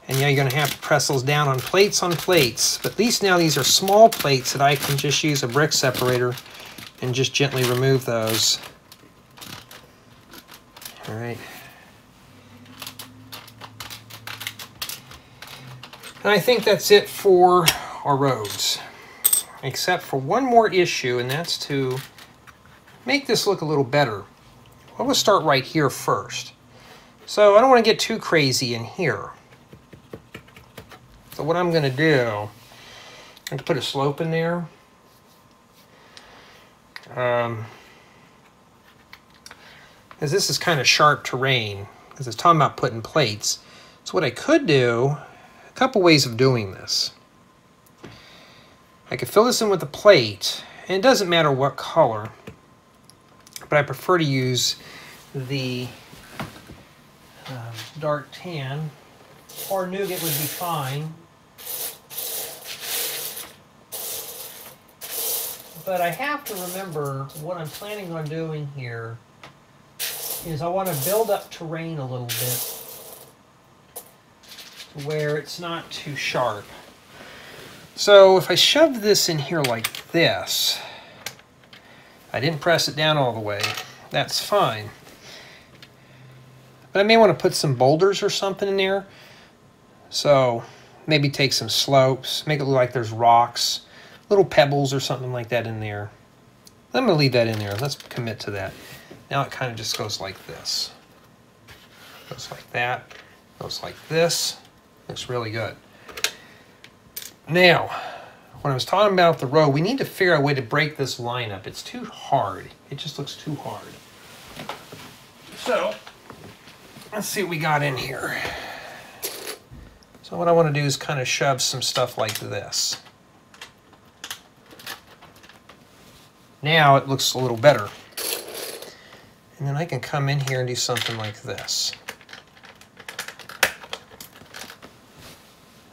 And yeah, you're gonna have to press those down on plates. But at least now these are small plates that I can just use a brick separator and just gently remove those. All right. And I think that's it for our roads, except for one more issue, and that's to make this look a little better. Well, we'll start right here first. So I don't want to get too crazy in here. So what I'm going to do, I'm going to put a slope in there. As this is kind of sharp terrain, because it's talking about putting plates. So what I could do, a couple ways of doing this. I could fill this in with a plate, and it doesn't matter what color, but I prefer to use the dark tan, or nougat would be fine. But I have to remember what I'm planning on doing here is I want to build up terrain a little bit to where it's not too sharp. So if I shove this in here like this, I didn't press it down all the way, that's fine. But I may want to put some boulders or something in there. So maybe take some slopes, make it look like there's rocks, little pebbles or something like that in there. I'm going to leave that in there. Let's commit to that. Now it kind of just goes like this. Goes like that. Goes like this. Looks really good. Now, when I was talking about the road, we need to figure out a way to break this line up. It's too hard. It just looks too hard. So, let's see what we got in here. So what I want to do is kind of shove some stuff like this. Now it looks a little better. And then I can come in here and do something like this.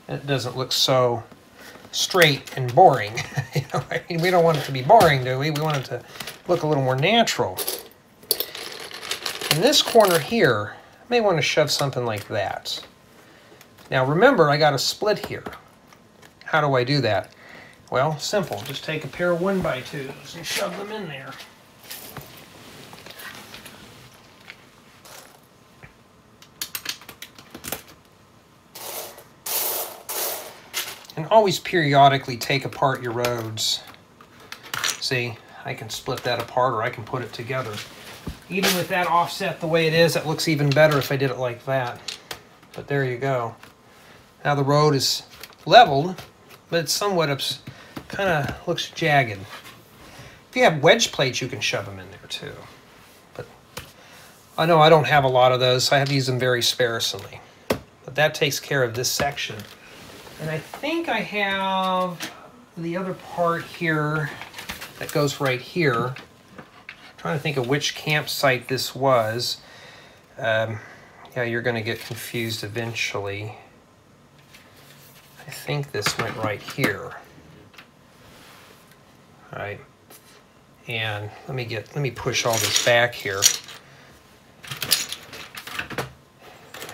It doesn't look so straight and boring. You know, I mean, we don't want it to be boring, do we? We want it to look a little more natural. In this corner here, I may want to shove something like that. Now remember, I got a split here. How do I do that? Well, simple. Just take a pair of 1x2s and shove them in there. And always periodically take apart your roads. See, I can split that apart or I can put it together. Even with that offset the way it is, that looks even better if I did it like that. But there you go. Now the road is leveled, but it's somewhat kind of looks jagged. If you have wedge plates, you can shove them in there too. But I know I don't have a lot of those, so I have to use them very sparingly. But that takes care of this section. And I think I have the other part here that goes right here. I'm trying to think of which campsite this was. Yeah, you're going to get confused eventually. I think this went right here. All right. And let me push all this back here.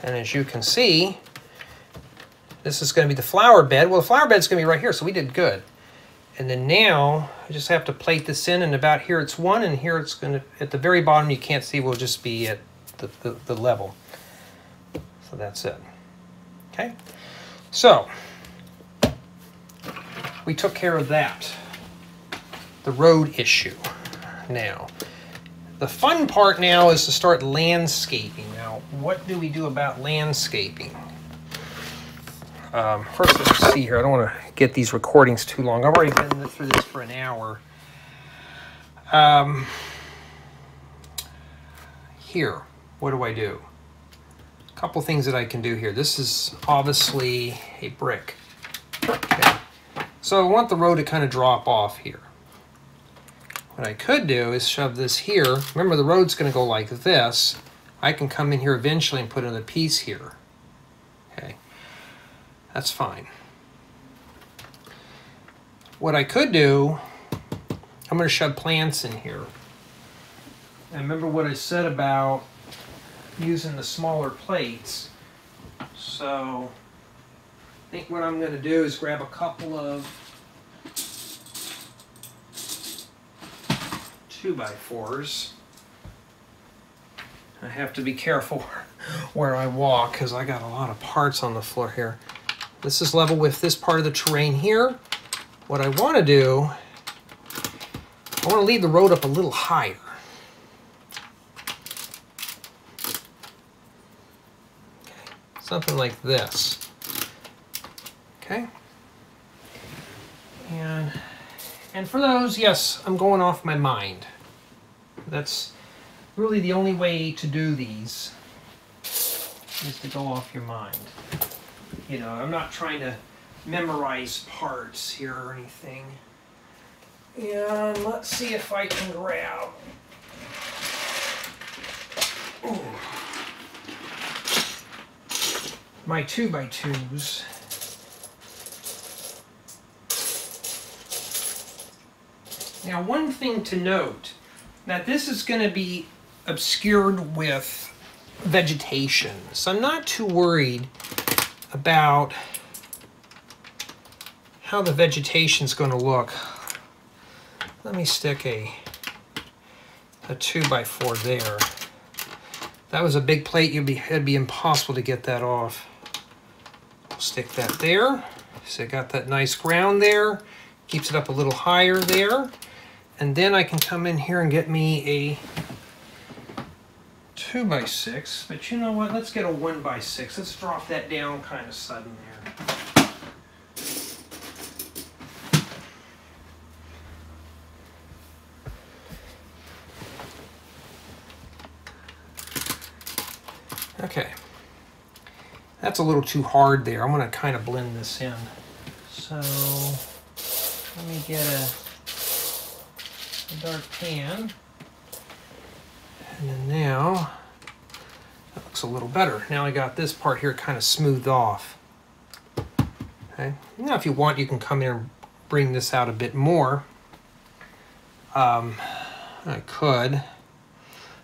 And as you can see, this is going to be the flower bed. Well, the flower bed's going to be right here, so we did good. And then now, I just have to plate this in, and about here it's 1, and here it's going to, at the very bottom you can't see, will just be at the level. So that's it. Okay? So, we took care of that. The road issue. Now, the fun part now is to start landscaping. Now, what do we do about landscaping? First, let's see here. I don't want to get these recordings too long. I've already been through this for an hour. Here, what do I do? A couple things that I can do here. This is obviously a brick. Okay. So I want the road to kind of drop off here. What I could do is shove this here. Remember, the road's going to go like this. I can come in here eventually and put another piece here. Okay. That's fine. What I could do, I'm going to shove plants in here. And remember what I said about using the smaller plates. So I think what I'm going to do is grab a couple of 2x4s. I have to be careful where I walk because I got a lot of parts on the floor here. This is level with this part of the terrain here. What I want to do, I want to leave the road up a little higher. Okay. Something like this. Okay. And for those, yes, I'm going off my mind. That's really the only way to do these, is to go off your mind. You know, I'm not trying to memorize parts here or anything. And let's see if I can grab. Ooh, my 2x2s. Now, one thing to note, that this is going to be obscured with vegetation. So I'm not too worried about how the vegetation's going to look. Let me stick a 2x4 there. That was a big plate. It'd be impossible to get that off. Stick that there. So I got that nice ground there. Keeps it up a little higher there. And then I can come in here and get me a 2x6. But you know what? Let's get a 1x6. Let's drop that down kind of sudden there. Okay. That's a little too hard there. I'm going to kind of blend this in. So let me get a dark tan. And then now, that looks a little better. Now I got this part here kind of smoothed off. Okay. Now if you want, you can come in and bring this out a bit more. I could.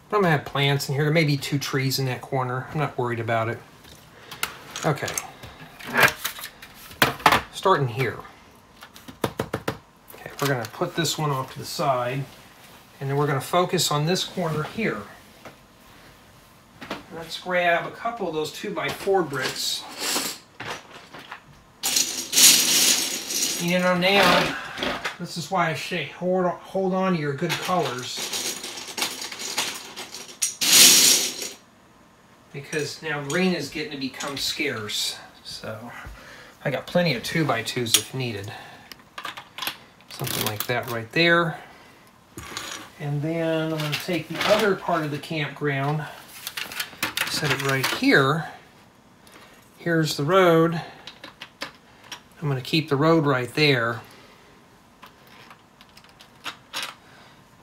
But I'm going to have plants in here. There may be 2 trees in that corner. I'm not worried about it. Okay, starting here. Okay, we're going to put this one off to the side, and then we're going to focus on this corner here. Let's grab a couple of those 2x4 bricks. You know, now, this is why I say hold on to your good colors. Because now green is getting to become scarce. So I got plenty of 2x2s if needed. Something like that right there. And then I'm going to take the other part of the campground, set it right here. Here's the road. I'm going to keep the road right there.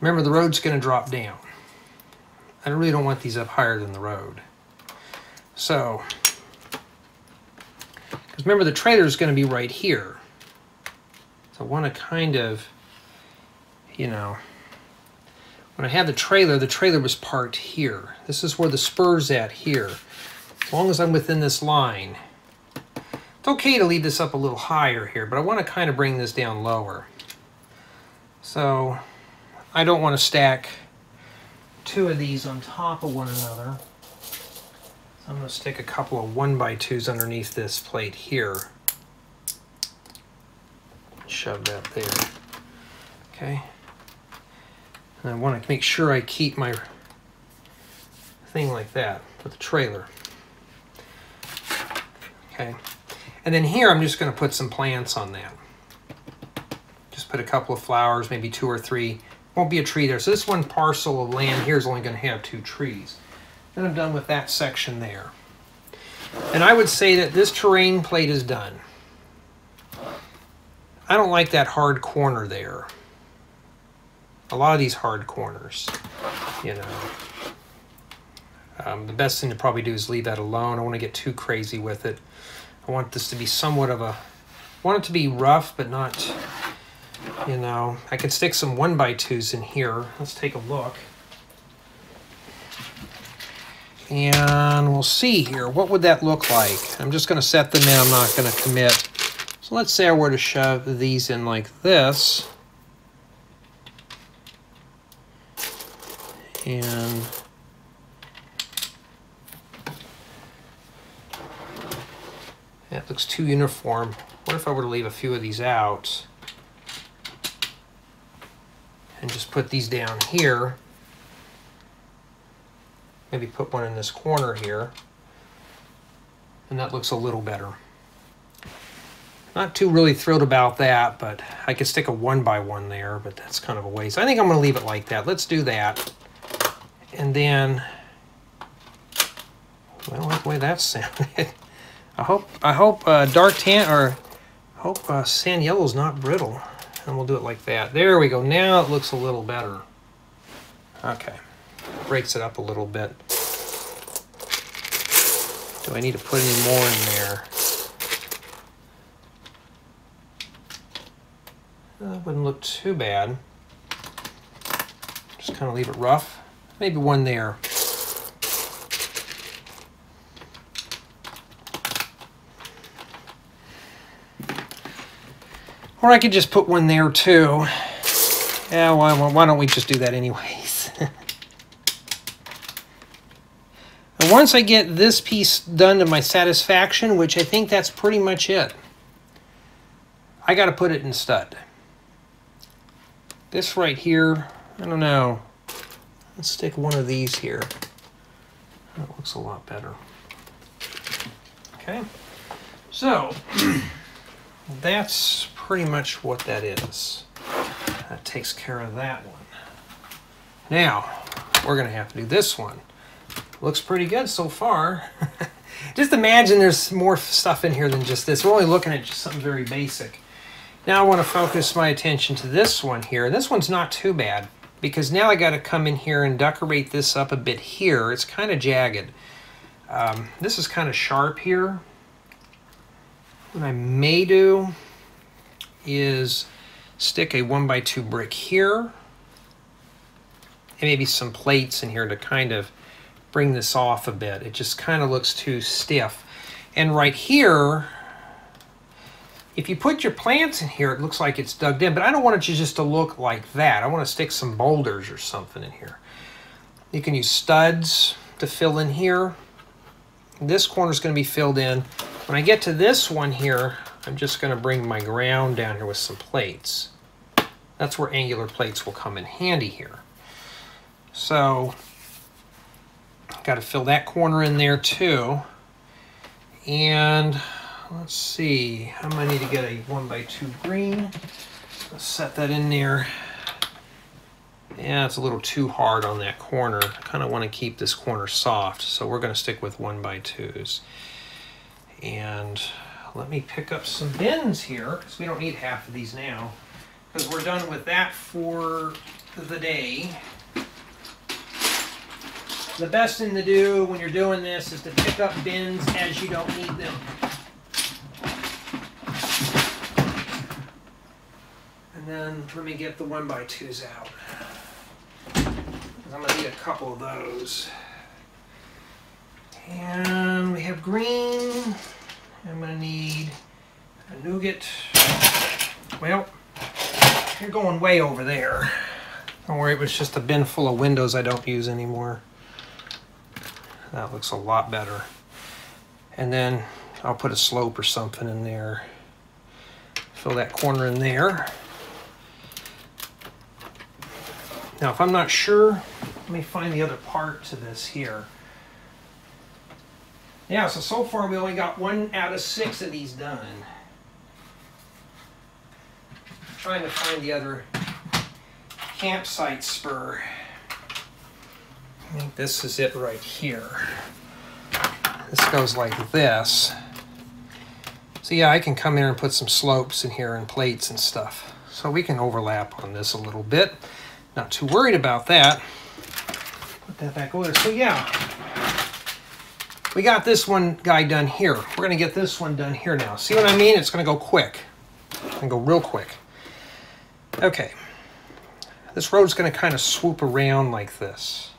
Remember, the road's going to drop down. I really don't want these up higher than the road. So, because remember the trailer is going to be right here. So I want to kind of, you know, when I had the trailer was parked here. This is where the spur's at here. As long as I'm within this line. It's okay to leave this up a little higher here, but I want to kind of bring this down lower. So I don't want to stack 2 of these on top of one another. So I'm going to stick a couple of 1x2s underneath this plate here. Shove that there. Okay. And I want to make sure I keep my thing like that for the trailer. Okay. And then here I'm just going to put some plants on that. Just put a couple of flowers, maybe 2 or 3. Won't be a tree there. So this one parcel of land here is only going to have 2 trees. Then I'm done with that section there. And I would say that this terrain plate is done. I don't like that hard corner there. A lot of these hard corners, you know. The best thing to probably do is leave that alone. I don't want to get too crazy with it. I want this to be somewhat of a... I want it to be rough, but not, you know... I could stick some 1x2s in here. Let's take a look. And we'll see here. What would that look like? I'm just going to set them in. I'm not going to commit. So let's say I were to shove these in like this. And that looks too uniform. What if I were to leave a few of these out and just put these down here? Maybe put one in this corner here. And that looks a little better. Not too really thrilled about that, but I could stick a 1x1 there, but that's kind of a waste. I think I'm going to leave it like that. Let's do that. And then, I don't like the way that sounded. I hope dark tan, or I hope sand yellow is not brittle. And we'll do it like that. There we go. Now it looks a little better. Okay. Breaks it up a little bit. Do I need to put any more in there? That wouldn't look too bad. Just kind of leave it rough. maybe one there. Or I could just put one there too. Yeah, why don't we just do that anyways? And once I get this piece done to my satisfaction, which I think that's pretty much it, I got to put it in stud. This right here, I don't know. Let's stick one of these here. That looks a lot better. Okay, so that's pretty much what that is. That takes care of that one. Now, we're going to have to do this one. Looks pretty good so far. Just imagine there's more stuff in here than just this. We're only looking at just something very basic. Now I want to focus my attention to this one here. This one's not too bad, because now I got to come in here and decorate this up a bit here. It's kind of jagged. This is kind of sharp here. What I may do is stick a 1x2 brick here, and maybe some plates in here to kind of bring this off a bit. It just kind of looks too stiff. And right here, if you put your plants in here, it looks like it's dug in, but I don't want it just to look like that. I want to stick some boulders or something in here. You can use studs to fill in here. This corner is going to be filled in. When I get to this one here, I'm just going to bring my ground down here with some plates. That's where angular plates will come in handy here. So, got to fill that corner in there too. And let's see, I might need to get a 1x2 green. Let's set that in there. Yeah, it's a little too hard on that corner. I kind of want to keep this corner soft, so we're going to stick with 1x2s. And let me pick up some bins here, because we don't need half of these now, because we're done with that for the day. The best thing to do when you're doing this is to pick up bins as you don't need them. And then let me get the 1x2s out, because I'm going to need a couple of those. And we have green. I'm going to need a nougat. Well, you're going way over there. Don't worry, it was just a bin full of windows I don't use anymore. That looks a lot better. And then I'll put a slope or something in there. Fill that corner in there. Now, if I'm not sure, let me find the other part to this here. Yeah, so far we only got 1 out of 6 of these done. I'm trying to find the other campsite spur. I think this is it right here. This goes like this. So yeah, I can come in and put some slopes in here and plates and stuff. So we can overlap on this a little bit. Not too worried about that. Put that back over there. So yeah, we got this one guy done here. We're going to get this one done here now. See what I mean? It's going to go quick. It's going to go real quick. Okay. This road's going to kind of swoop around like this.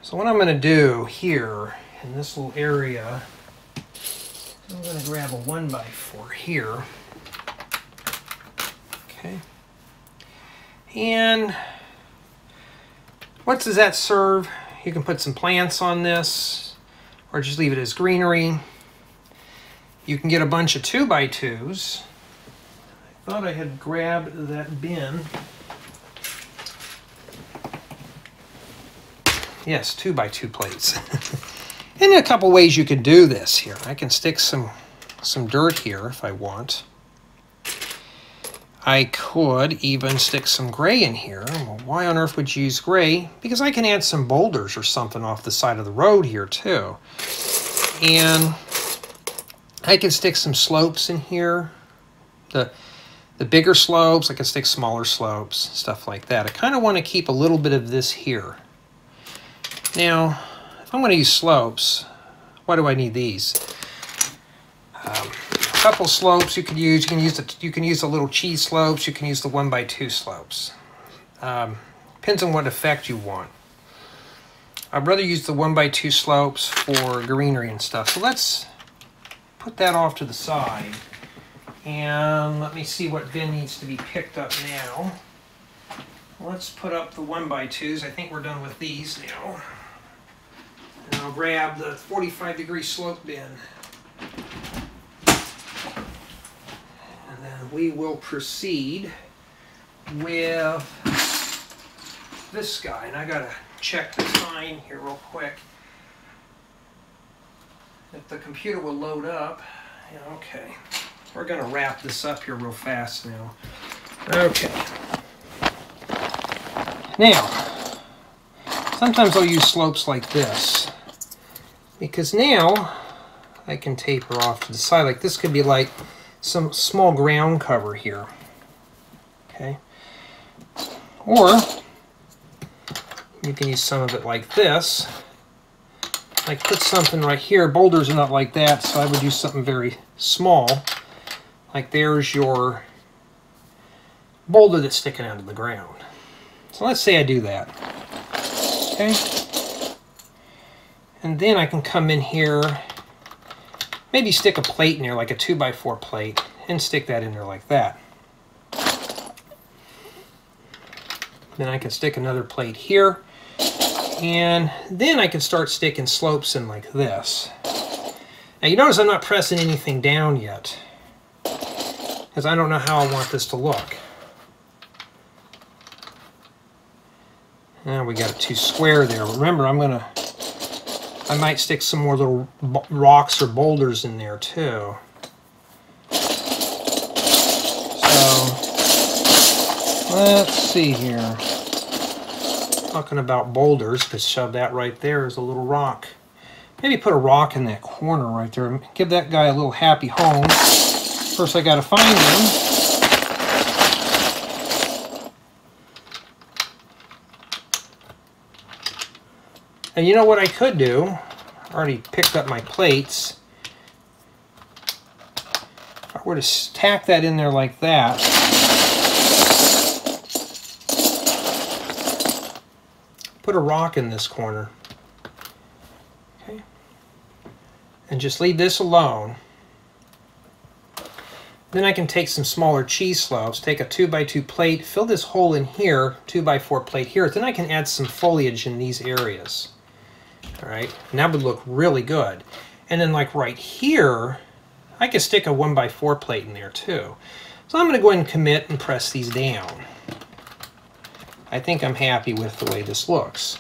So what I'm going to do here in this little area, I'm going to grab a 1x4 here. Okay. And what does that serve? You can put some plants on this, or just leave it as greenery. You can get a bunch of 2x2s. I thought I had grabbed that bin. Yes, 2x2 plates. And a couple ways you could do this here. I can stick some dirt here if I want. I could even stick some gray in here. Well, why on earth would you use gray? Because I can add some boulders or something off the side of the road here too. And I can stick some slopes in here. The bigger slopes, I can stick smaller slopes, stuff like that. I kind of want to keep a little bit of this here. Now, if I'm going to use slopes, why do I need these? A couple slopes you could use. You can use the little cheese slopes. You can use the 1x2 slopes. Depends on what effect you want. I'd rather use the 1x2 slopes for greenery and stuff. So let's put that off to the side. And let me see what bin needs to be picked up now. Let's put up the 1x2s. I think we're done with these now. And I'll grab the 45-degree slope bin. And then we will proceed with this guy. And I gotta check the time here real quick. If the computer will load up. Yeah, okay. We're gonna wrap this up here real fast now. Okay. Now, sometimes I'll use slopes like this because now I can taper off to the side. Like this could be like some small ground cover here. Okay. Or you can use some of it like this. Like put something right here. Boulders are not like that, so I would use something very small. Like there's your boulder that's sticking out of the ground. So let's say I do that. Okay. And then I can come in here, maybe stick a plate in there, like a 2x4 plate, and stick that in there like that. Then I can stick another plate here. And then I can start sticking slopes in like this. Now you notice I'm not pressing anything down yet, because I don't know how I want this to look. Now we got it too square there. Remember, I might stick some more little rocks or boulders in there too. So let's see here. Talking about boulders, because shove that right there as a little rock. Maybe put a rock in that corner right there. Give that guy a little happy home. First I gotta find him. And you know what I could do? I already picked up my plates. If I were to tack that in there like that, put a rock in this corner. Okay. And just leave this alone. Then I can take some smaller cheese slopes, take a 2x2 plate, fill this hole in here, 2x4 plate here. Then I can add some foliage in these areas. All right, and that would look really good. And then like right here, I could stick a 1x4 plate in there too. So I'm gonna go ahead and commit and press these down. I think I'm happy with the way this looks.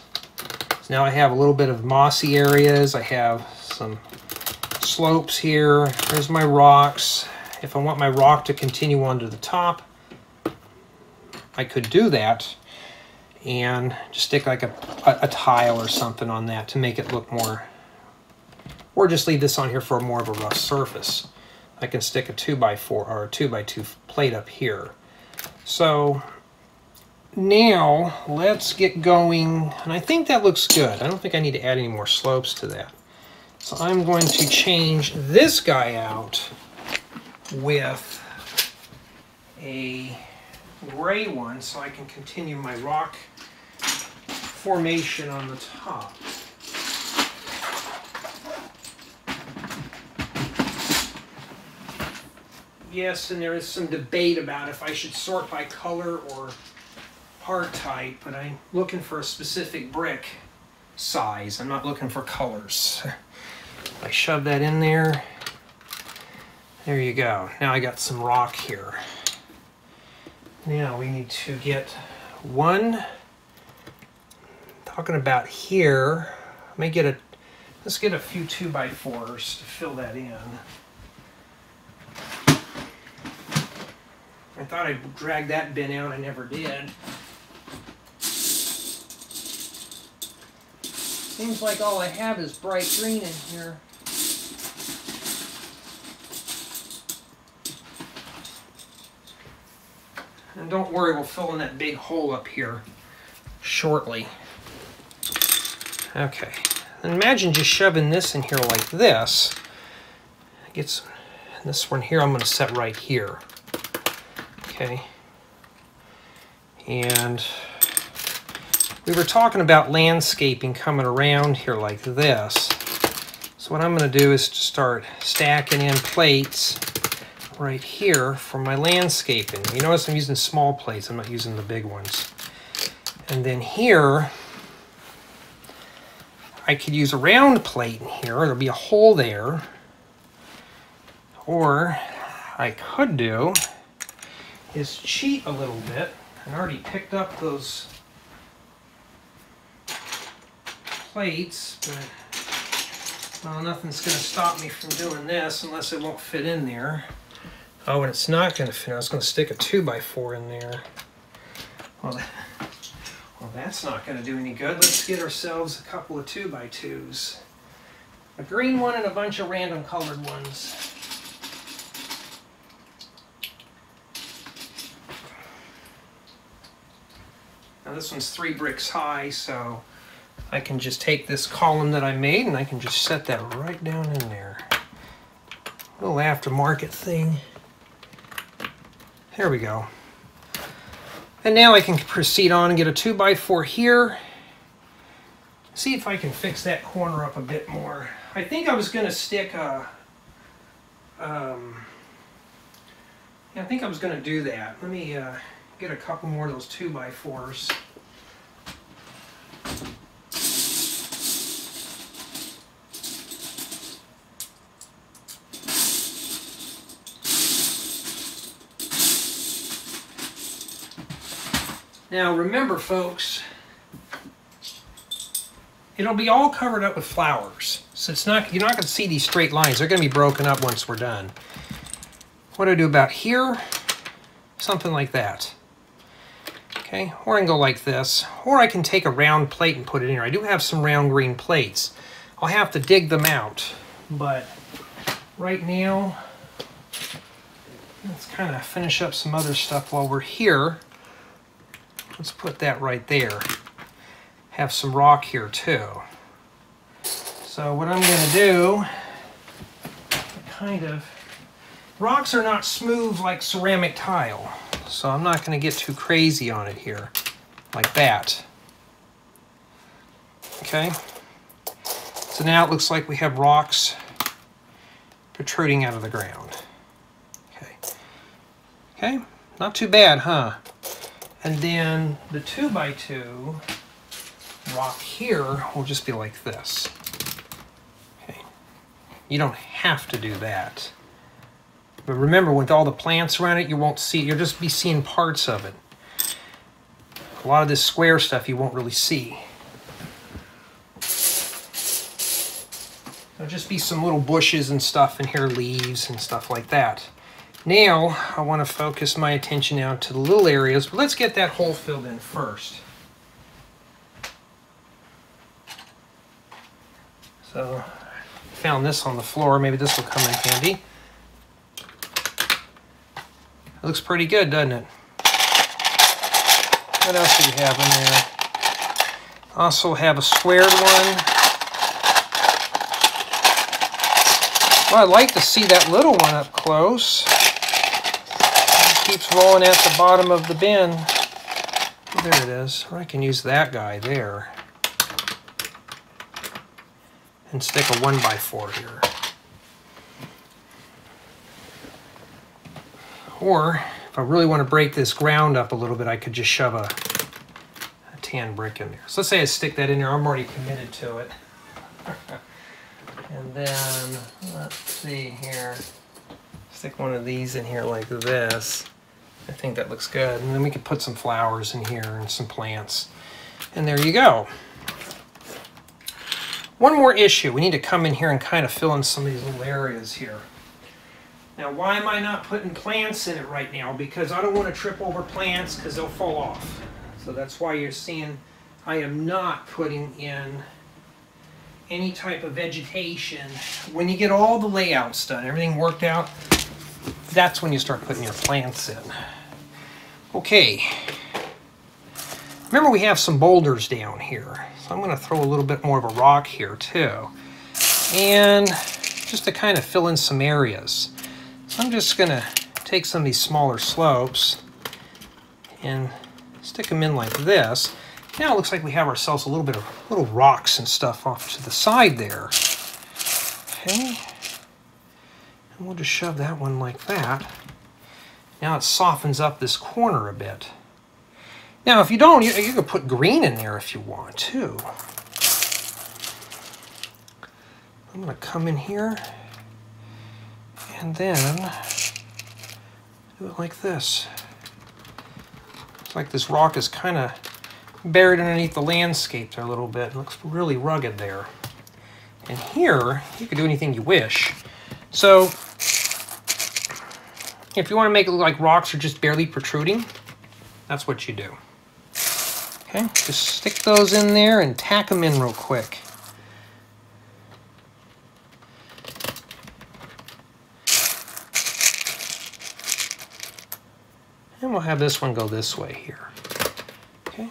So now I have a little bit of mossy areas. I have some slopes here. There's my rocks. If I want my rock to continue on to the top, I could do that and just stick like a tile or something on that to make it look more, or just leave this on here for more of a rough surface. I can stick a 2x4 or a 2x2 plate up here. So now let's get going, and I think that looks good. I don't think I need to add any more slopes to that. So I'm going to change this guy out with a gray one so I can continue my rock formation on the top. Yes, and there is some debate about if I should sort by color or part type, but I'm looking for a specific brick size. I'm not looking for colors. I shove that in there. There you go. Now I got some rock here. Now we need to get one, talking about here, let's get a few 2x4s to fill that in. I thought I'd drag that bin out, I never did. Seems like all I have is bright green in here. And don't worry, we'll fill in that big hole up here shortly. Okay, and imagine just shoving this in here like this. This one here I'm going to set right here. Okay. And we were talking about landscaping coming around here like this. So what I'm going to do is to start stacking in plates right here for my landscaping. You notice I'm using small plates, I'm not using the big ones. And then here, I could use a round plate in here, there'll be a hole there. Or I could do is cheat a little bit. I already picked up those plates, but well, nothing's going to stop me from doing this unless it won't fit in there. Oh, and it's not going to fit. I was going to stick a 2x4 in there. Well, that's not going to do any good. Let's get ourselves a couple of 2x2s. A green one and a bunch of random colored ones. Now this one's 3 bricks high, so I can just take this column that I made and I can just set that right down in there. A little aftermarket thing. There we go. And now I can proceed on and get a 2x4 here. See if I can fix that corner up a bit more. I think I was going to stick a... yeah, I think I was going to do that. Let me get a couple more of those 2x4s. Now remember, folks, it'll be all covered up with flowers. So it's not, you're not going to see these straight lines. They're going to be broken up once we're done. What do I do about here? Something like that. Okay, or I can go like this. Or I can take a round plate and put it in here. I do have some round green plates. I'll have to dig them out. But right now, let's kind of finish up some other stuff while we're here. Let's put that right there. Have some rock here too. So what I'm going to do, kind of, rocks are not smooth like ceramic tile, so I'm not going to get too crazy on it here, like that. Okay, so now it looks like we have rocks protruding out of the ground. Okay, okay, not too bad, huh? And then the 2x2 rock here will just be like this. Okay. You don't have to do that. But remember, with all the plants around it, you won't see, you'll just be seeing parts of it. A lot of this square stuff you won't really see. There'll just be some little bushes and stuff in here, leaves and stuff like that. Now, I want to focus my attention now to the little areas, but let's get that hole filled in first. So, I found this on the floor. Maybe this will come in handy. It looks pretty good, doesn't it? What else do we have in there? Also have a squared one. Well, I'd like to see that little one up close. Keeps rolling at the bottom of the bin. Oh, there it is. Or I can use that guy there and stick a 1x4 here. Or if I really want to break this ground up a little bit, I could just shove a tan brick in there. So let's say I stick that in there. I'm already committed to it. And then let's see here. Stick one of these in here like this. I think that looks good. And then we could put some flowers in here and some plants. And there you go. One more issue. We need to come in here and kind of fill in some of these little areas here. Now, why am I not putting plants in it right now? Because I don't want to trip over plants because they'll fall off. So that's why you're seeing I am not putting in any type of vegetation. When you get all the layouts done, everything worked out, that's when you start putting your plants in. Okay. Remember, we have some boulders down here. So I'm going to throw a little bit more of a rock here too. And just to kind of fill in some areas. So I'm just going to take some of these smaller slopes and stick them in like this. Now it looks like we have ourselves a little bit of little rocks and stuff off to the side there. Okay. And we'll just shove that one like that. Now it softens up this corner a bit. Now if you don't, you can put green in there if you want too. I'm going to come in here and then do it like this. It's like this rock is kind of buried underneath the landscape there a little bit. It looks really rugged there. And here, you can do anything you wish. So, if you want to make it look like rocks are just barely protruding, that's what you do. Okay, just stick those in there and tack them in real quick. And we'll have this one go this way here. Okay.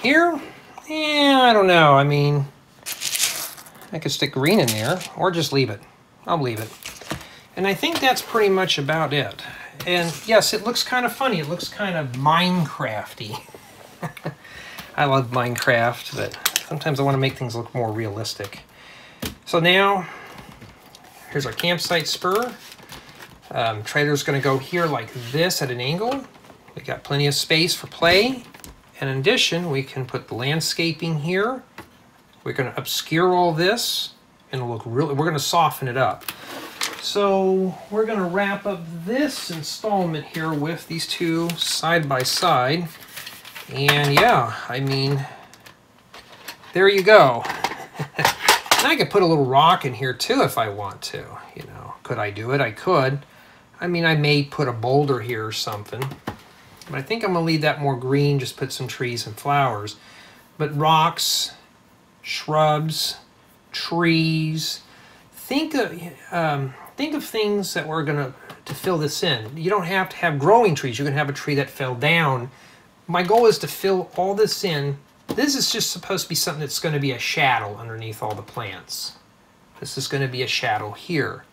Here, I don't know. I mean, I could stick green in there or just leave it. I'll leave it. And I think that's pretty much about it. And yes, it looks kind of funny. It looks kind of Minecraft-y. I love Minecraft, but sometimes I want to make things look more realistic. So now, here's our campsite spur. Trailer's going to go here like this at an angle. We got plenty of space for play. And in addition, we can put the landscaping here. We're going to obscure all this and it'll look really, we're going to soften it up. So we're going to wrap up this installment here with these two side by side. And yeah, I mean, there you go. And I could put a little rock in here too if I want to, you know. Could I do it? I could. I mean, I may put a boulder here or something. But I think I'm going to leave that more green, just put some trees and flowers. But rocks, shrubs, trees, think of things that we're going to fill this in. You don't have to have growing trees. You can have a tree that fell down. My goal is to fill all this in. This is just supposed to be something that's going to be a shadow underneath all the plants. This is going to be a shadow here.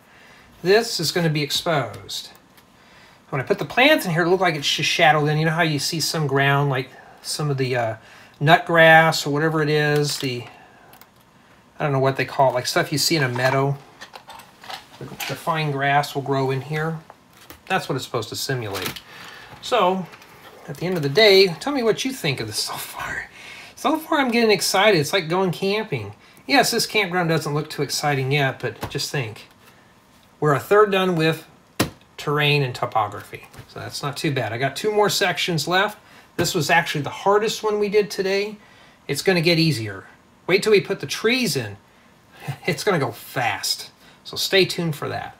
This is going to be exposed. When I put the plants in here, it'll look like it's just shadowed in. You know how you see some ground, like some of the nut grass or whatever it is, I don't know what they call it, like stuff you see in a meadow. The fine grass will grow in here. That's what it's supposed to simulate. So, at the end of the day, tell me what you think of this so far. So far, I'm getting excited. It's like going camping. Yes, this campground doesn't look too exciting yet, but just think. We're a third done with terrain and topography. So that's not too bad. I got 2 more sections left. This was actually the hardest one we did today. It's going to get easier. Wait till we put the trees in. It's going to go fast. So stay tuned for that.